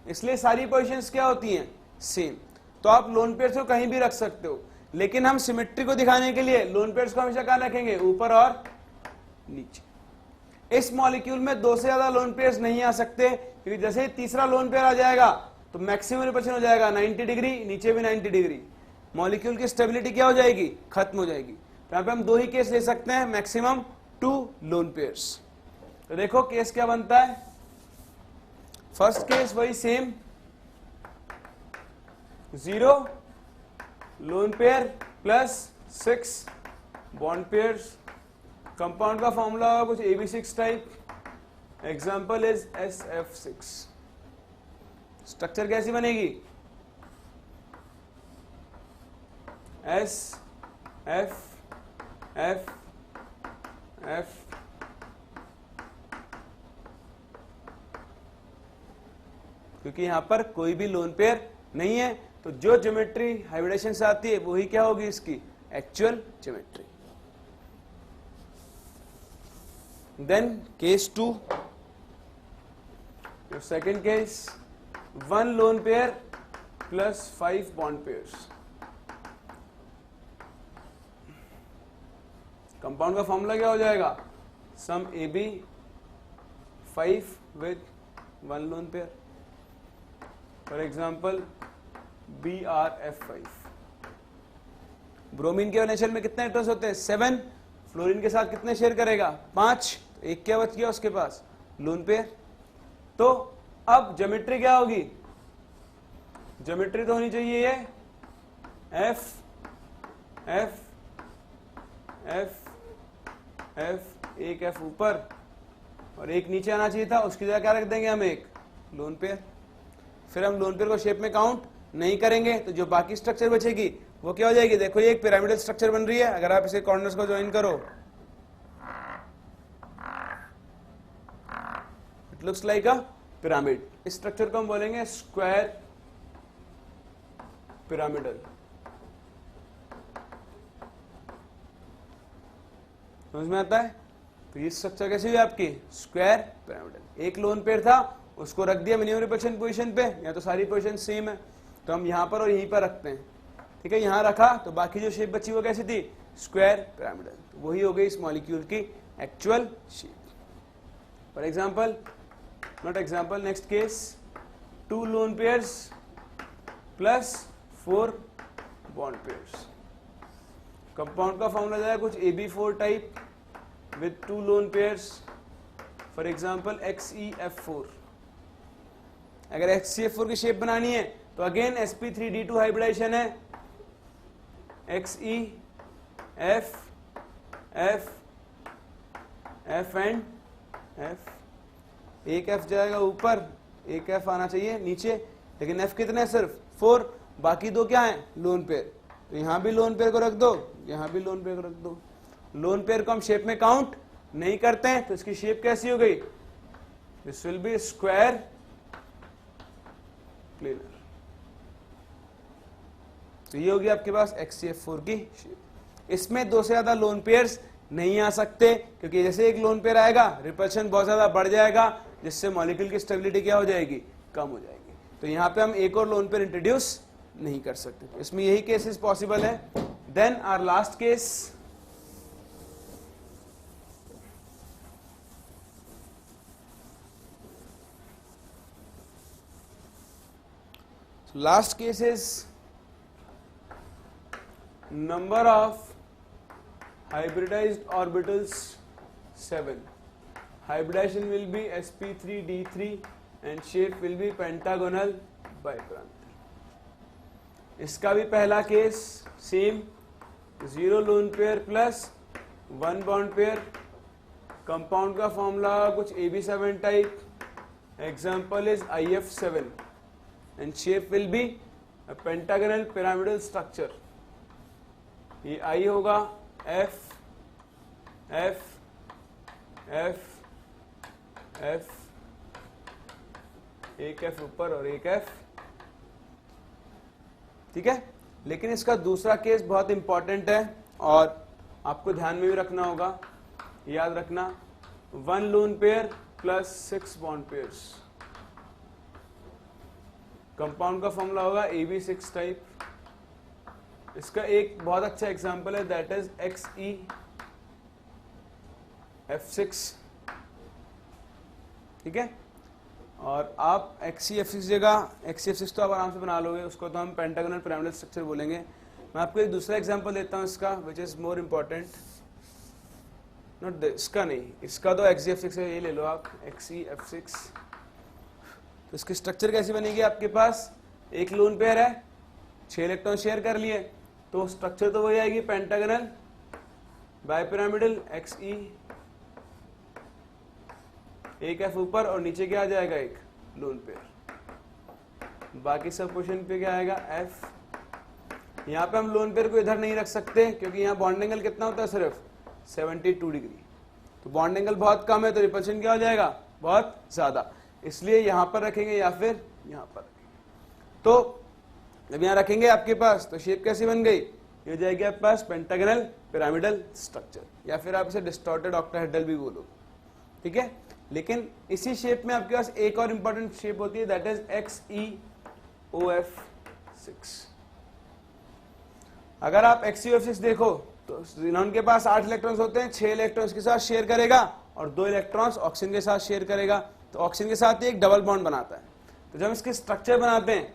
इसलिए सारी पोजीशंस क्या होती हैं? सेम। तो आप लोन पेयर्स को कहीं भी रख सकते हो, लेकिन हम सिमेट्री को दिखाने के लिए लोन पेयर्स को हमेशा कहां रखेंगे? ऊपर और नीचे। इस मॉलिक्यूल में 2 से ज्यादा लोन पेयर्स नहीं आ सकते, क्योंकि जैसे ही तीसरा लोन पेयर आ जाएगा तो मैक्सिमम रिपल्शन हो जाएगा 90 डिग्री, नीचे भी 90 डिग्री। मॉलिक्यूल की स्टेबिलिटी क्या हो जाएगी? खत्म हो जाएगी। तो यहां पे हम 2 ही केस ले सकते हैं, मैक्सिमम 2 लोन पेयर्स। तो देखो केस क्या बनता है। फर्स्ट केस वही same, 0 loan pair plus 6 bond pairs. Compound का फॉर्मूला होगा कुछ AB6 type, example is SF6। Structure कैसी बनेगी? S F F F क्योंकि यहां पर कोई भी लोन पेयर नहीं है, तो जो ज्योमेट्री हाइब्रिडेशन से आती है वही क्या होगी? इसकी actual geometry. Then case 2, second case, 1 lone pair plus 5 bond pairs. Compound का फॉर्मूला क्या हो जाएगा? Some AB5 with 1 lone pair. For example BrF5। Bromine के इनिशियल में कितने एटम्स होते हैं? 7। फ्लोरीन के साथ कितने शेयर करेगा? 5। तो एक क्या बच गया उसके पास? Lone pair. तो अब ज्योमेट्री क्या होगी? ज्योमेट्री तो होनी चाहिए ये F F F F, एक F ऊपर और एक नीचे आना चाहिए था, उसकी जगह क्या रख देंगे हम? एक लोन पेयर। फिर हम लोन पेयर को शेप में काउंट नहीं करेंगे, तो जो बाकी स्ट्रक्चर बचेगी वो क्या हो जाएगी? देखो ये एक पिरामिडल स्ट्रक्चर बन रही है, अगर आप इसे कॉर्नर्स को ज्वाइन करो, it looks like a pyramid. इस स्ट्रक्चर को हम बोलेंगे स्क्वायर पिरामिडल। समझ में आता है? तो ये स्ट्रक्चर कैसी हुई आपकी? Square pyramidal. एक लोन पेयर था, उसको रख दिया मिनिमम रिपल्शन पोजीशन पे, या तो सारी पोजीशन सेम है तो हम यहां पर और यहीं पर रखते हैं। ठीक है, यहां रखा तो बाकी जो शेप बची वो कैसी थी? Square pyramidal. तो वही हो गई इस मॉलिक्यूल की actual shape. For example, not example, next case, 2 lone pairs plus 4 bond pairs. Compound का फॉर्मूला जाएगा कुछ AB4 type with 2 lone pairs. For example XeF4। अगर XeF4 की शेप बनानी है तो अगेन sp3d2 हाइब्रिडाइजेशन है, XeF F F and F। एक F जाएगा ऊपर, एक F आना चाहिए नीचे, लेकिन F कितने है? सिर्फ 4। बाकी 2 क्या है? Lone pair. तो यहां भी लोन पेयर को रख दो, यहां भी लोन पेयर को रख दो। लोन पेयर को हम शेप में काउंट नहीं करते हैं, तो इसकी शेप कैसी हो गई? This will be square planar. तो ये होगी आपके पास XCF4 की शेप। इसमें दो से ज्यादा लोन पेयर्स नहीं आ सकते, क्योंकि जैसे एक लोन पेयर आएगा रिपल्शन बहुत ज्यादा बढ़ जाएगा, जिससे मॉलिक्यूल की स्टेबिलिटी क्या हो जाएगी? कम हो जाएगी। तो यहां पे हम एक और लोन पेयर इंट्रोड्यूस नहीं कर सकते। इसमें यही केसेस पॉसिबल है। Then our last case, last case is number of hybridized orbitals 7. Hybridization will be sp3d3 and shape will be pentagonal bipyramidal. इसका भी पहला case same, 0 loan pair plus 1 bond pair. Compound का formula कुछ AB7 type, example is IF7 and shape will be a pentagonal pyramidal structure. ये I होगा F F F F, एक F ऊपर और एक F, ठीक है। लेकिन इसका दूसरा केस बहुत इंपॉर्टेंट है और आपको ध्यान में भी रखना होगा, याद रखना, 1 lone pair plus 6 bond pairs. Compound का फॉर्मूला होगा AB6 टाइप। इसका एक बहुत अच्छा एग्जांपल है, दैट इज XeF6, ठीक है। और आप XeF6 जगह, XeF6 तो आप आराम से बना लोगे, उसको तो हम पेंटागोनल पिरामिडल स्ट्रक्चर बोलेंगे। मैं आपको एक दूसरा एग्जांपल देता हूं इसका, which is more important, not इसका नहीं, इसका तो XeF6 है, ये ले लो आप XeF6। तो इसकी स्ट्रक्चर कैसी बनेगी? आपके पास एक लोन पेयर है, 6 इलेक्ट्रॉन शेयर कर लिए, तो स्ट्रक्चर तो वही आएगी, पेंटागोनल बाइपिरामिडल Xe, एक F ऊपर और नीचे क्या आ जाएगा? एक लोन पेयर। बाकी सब पोजीशन पे क्या आएगा? F। यहाँ पे हम लोन पेयर को इधर नहीं रख सकते, क्योंकि यहाँ बॉन्ड एंगल कितना होता है? सिर्फ 72 डिग्री। तो बॉन्ड एंगल बहुत कम है, तो रिपल्शन क्या हो जाएगा? बहुत ज्यादा। इसलिए यहां पर रखेंगे या फिर यहां पर रखेंगे। तो जब यहां रखेंगे आपके पास, तो शेप कैसी बन गई? ये हो जाएगी आपके पास पेंटागोनल पिरामिडल स्ट्रक्चर, या फिर आप इसे डिस्टॉर्टेड ऑक्टाहेड्रल भी बोलो, ठीक है। लेकिन इसी शेप में आपके पास एक और इंपॉर्टेंट शेप होती है, दैट इज XeOF6। अगर आप XeOF6 देखो तो जिनॉन के पास 8 इलेक्ट्रॉन्स होते हैं, 6 इलेक्ट्रॉन्स के साथ शेयर करेगा और 2 इलेक्ट्रॉन्स ऑक्सीजन के साथ शेयर करेगा। तो ऑक्सीजन के साथ ही एक डबल बॉन्ड बनाता है। तो जब इसके स्ट्रक्चर बनाते हैं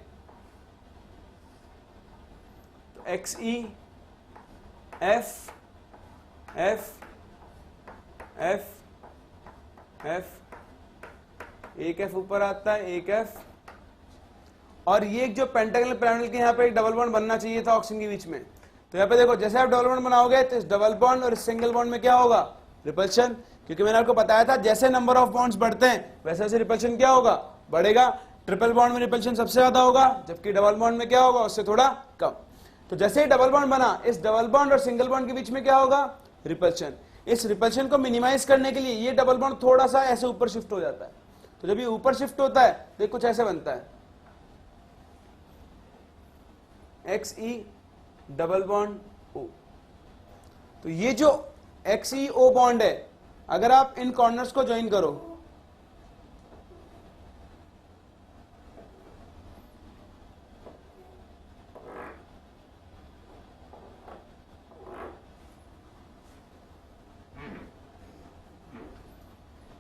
तो XeF F F F, एक F ऊपर आता है, एक F, और ये जो पेंटागोनल पिरामिडल के यहाँ पे एक डबल बॉन्ड बनना चाहिए था ऑक्सीजन के बीच में। तो यहाँ पे देखो, जैसे आप डबल बॉन्ड बनाओगे तो इस डबल बॉन्ड और इस सिंगल बॉन्ड में क्या होगा? रिपल्शन। क्योंकि मैंने आपको बताया था जैसे नंबर ऑफ बॉन्ड्स बढ़ते हैं वैसे वैसे रिपल्शन क्या होगा? बढ़ेगा। ट्रिपल बॉन्ड में रिपल्शन सबसे ज्यादा होगा, जबकि डबल बॉन्ड में क्या होगा? उससे थोड़ा कम। तो जैसे ही डबल बॉन्ड बना, इस डबल बॉन्ड और सिंगल बॉन्ड के बीच में क्या होगा? रिपल्शन। इस रिपल्शन को मिनिमाइज करने के लिए ये डबल बॉन्ड थोड़ा सा ऐसे ऊपर शिफ्ट हो जाता है। तो जब ये ऊपर शिफ्ट होता है तो कुछ ऐसे बनता है, Xe डबल बॉन्ड O। तो ये जो XeO बॉन्ड है, अगर आप इन कॉर्नर्स को ज्वाइन करो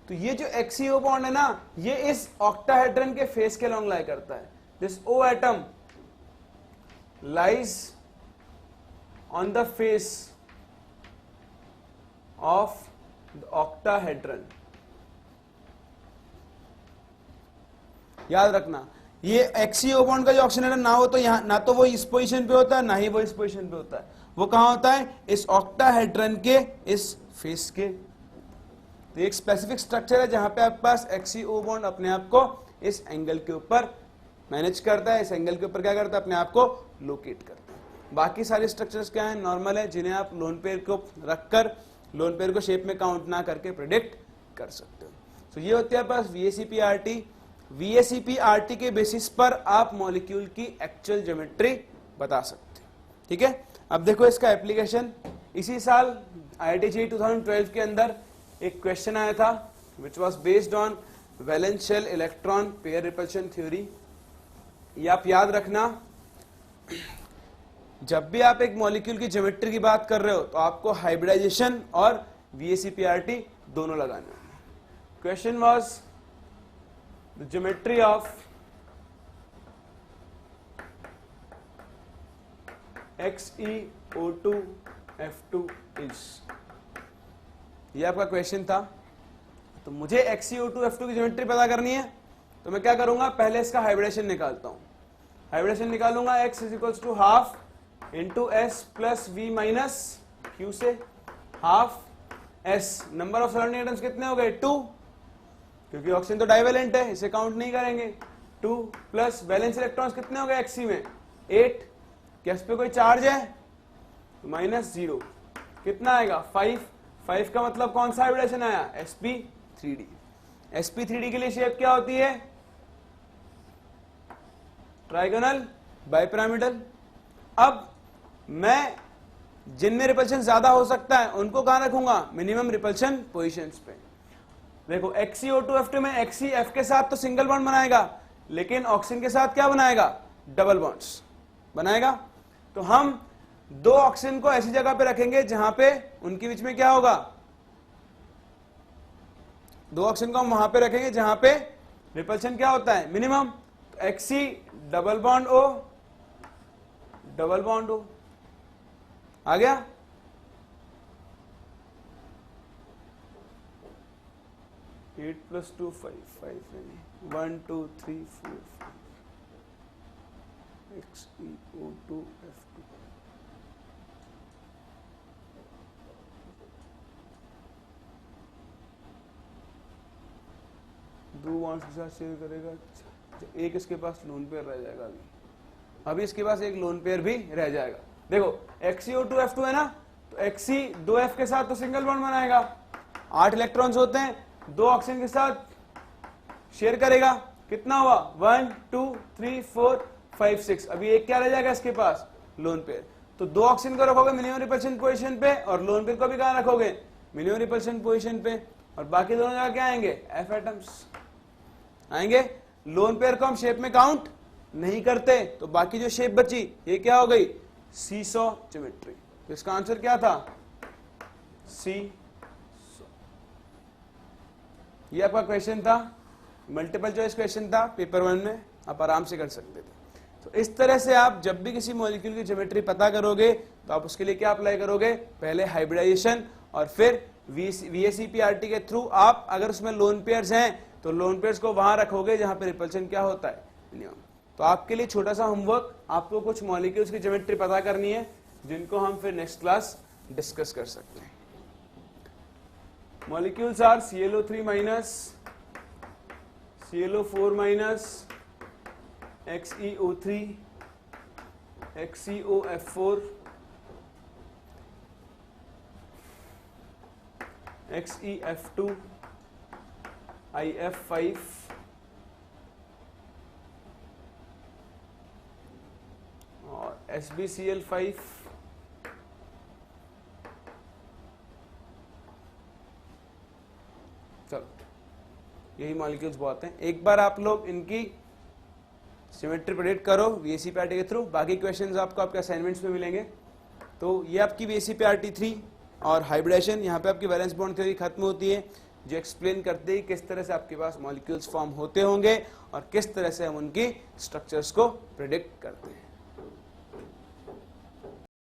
तो ये जो XeO बॉन्ड है ना, ये इस ऑक्टाहेड्रन के फेस के लॉन्ग लाई करता है। This O atom lies on the face of the octahedron. याद रखना, ये XeO बॉन्ड का जो ऑक्सीजन ना हो तो यहां ना तो वो इस पोजीशन पे होता है, ना ही वो इस पोजीशन पे होता है। वो कहां होता है? इस ऑक्टाहेड्रन के इस फेस के। तो एक स्पेसिफिक स्ट्रक्चर है जहां पे आपके पास XeO बॉन्ड अपने आप को इस एंगल के ऊपर मैनेज करता है, इस एंगल के ऊपर क्या करता है? अपने आप को लोकेट करता है। बाकी सारे स्ट्रक्चर्स क्या है, नॉर्मल है, जिन्हें आप लोन पेयर को रखकर लोन पेयर को शेप में काउंट ना करके प्रेडिक्ट कर सकते हो। तो ये होती है आपके पास VACP-RT। VACP-RT के बेसिस पर आप मॉलिक्यूल की एक्चुअल ज्योमेट्री बता सकते हो, ठीक है। अब देखो इसका एप्लीकेशन, इसी साल IIT JEE 2012 के अंदर एक क्वेश्चन आया था which was based on valence shell electron pair repulsion theory. ये आप याद रखना, जब भी आप एक मॉलिक्यूल की ज्योमेट्री की बात कर रहे हो तो आपको हाइब्रिडाइजेशन और VACP-RT दोनों लगाने होंगे। Question was the geometry of XeO2F2 is, ये आपका क्वेश्चन था। तो मुझे XeO2F2 की ज्योमेट्री पता करनी है, तो मैं क्या करूंगा, पहले इसका हाइब्रिडेशन निकालता हूं। हाइब्रिडेशन निकालूंगा x is two half into S plus V minus Q से half S. Number of surrounding atoms कितने हो गए, 2, क्योंकि ऑक्सीजन तो डाइवेलेंट है, इसे काउंट नहीं करेंगे। 2 प्लस वैलेंस इलेक्ट्रॉन्स कितने हो गए Xe में, 8। क्या इस पे कोई चार्ज है, -0, कितना आएगा 5। 5 का मतलब कौन सा हाइब्रिडेशन आया, sp3d। sp3d के लिए शेप क्या होती है, ट्राइगोनल बाइपिरामिडल। अब मैं जिनमें रिपल्शन ज्यादा हो सकता है उनको कहां रखूंगा, मिनिमम रिपल्शन पोजीशंस पे। देखो XeO2F2 में Xe F के साथ तो सिंगल बॉन्ड बनाएगा, लेकिन ऑक्सीजन के साथ क्या बनाएगा, डबल बॉन्ड्स बनाएगा। तो हम 2 ऑक्सीजन को ऐसी जगह पे रखेंगे जहां पे उनके बीच में क्या होगा, 2 ऑक्सीजन को हम वहां पे रखेंगे जहां पे रिपल्शन क्या होता है, minimum. Xe double bond O double bond O आ गया। Eight plus 2 5, 1 2 3 4 5 XeO2F2। दो बॉन्ड्स के साथ शेयर करेगा, एक इसके पास लोन पेयर रह जाएगा। अभी इसके पास एक लोन पेयर भी रह जाएगा। देखो XeO2F2 है ना, तो Xe 2F के साथ तो सिंगल बॉन्ड बनाएगा, 8 इलेक्ट्रॉन्स होते हैं, 2 ऑक्सीजन के साथ शेयर करेगा, कितना हुआ 1 2 3 4 5 6। अभी एक क्या रह जाएगा इसके पास, लोन पेयर। तो 2 ऑक्सीजन को रखोगे मिनिमम रिपल्शन पोजीशन पे और लोन पेयर को भी कहां रखोगे, मिनिमम रिपल्शन पोजीशन पे, और बाकी दोनों जगह क्या आएंगे, F एटम्स आएंगे। लोन पेयर को हम शेप में काउंट नहीं करते, तो बाकी जो शेप बची ये क्या हो गई, सीसॉ ज्योमेट्री। तो इसका आंसर क्या था, सीसॉ। ये आपका क्वेश्चन था, मल्टीपल चॉइस क्वेश्चन था पेपर 1 में, आप आराम से कर सकते थे। तो इस तरह से आप जब भी किसी मॉलिक्यूल की ज्योमेट्री पता करोगे तो आप उसके लिए क्या अप्लाई करोगे, पहले हाइब्रिडाइजेशन और फिर VACP-RT के थ्रू आप अगर उसमें लोन पेयर्स हैं तो लोन पेयर्स को वहां रखोगे जहां पे रिपल्शन क्या होता है, मिनिमम। तो आपके लिए छोटा सा होमवर्क, आपको कुछ मॉलिक्यूल्स की ज्योमेट्री पता करनी है जिनको हम फिर नेक्स्ट क्लास डिस्कस कर सकते हैं। Molecules are ClO3 minus, ClO4 minus, XeO3, XeOF4, XeF2, IF5, और SbCl5, चलो यही मॉलिक्यूल्स बहुत हैं। एक बार आप लोग इनकी ज्योमेट्री प्रेडिक्ट करो VACP-RT के थ्रू, बाकी क्वेश्चंस आपको आपके असाइनमेंट्स में मिलेंगे। तो ये आपकी VACP-RT 3 और हाइब्रिडेशन, यहाँ पे आपकी वैलेंस बॉन्ड थ्योरी खत्म होती है, जो एक्सप्लेन करते हैं किस तरह से आपके पास मॉलिक्यूल्स फॉर्म होते होंगे और किस तरह से हम उनकी स्ट्रक्चर्स को प्रेडिक्ट करते हैं।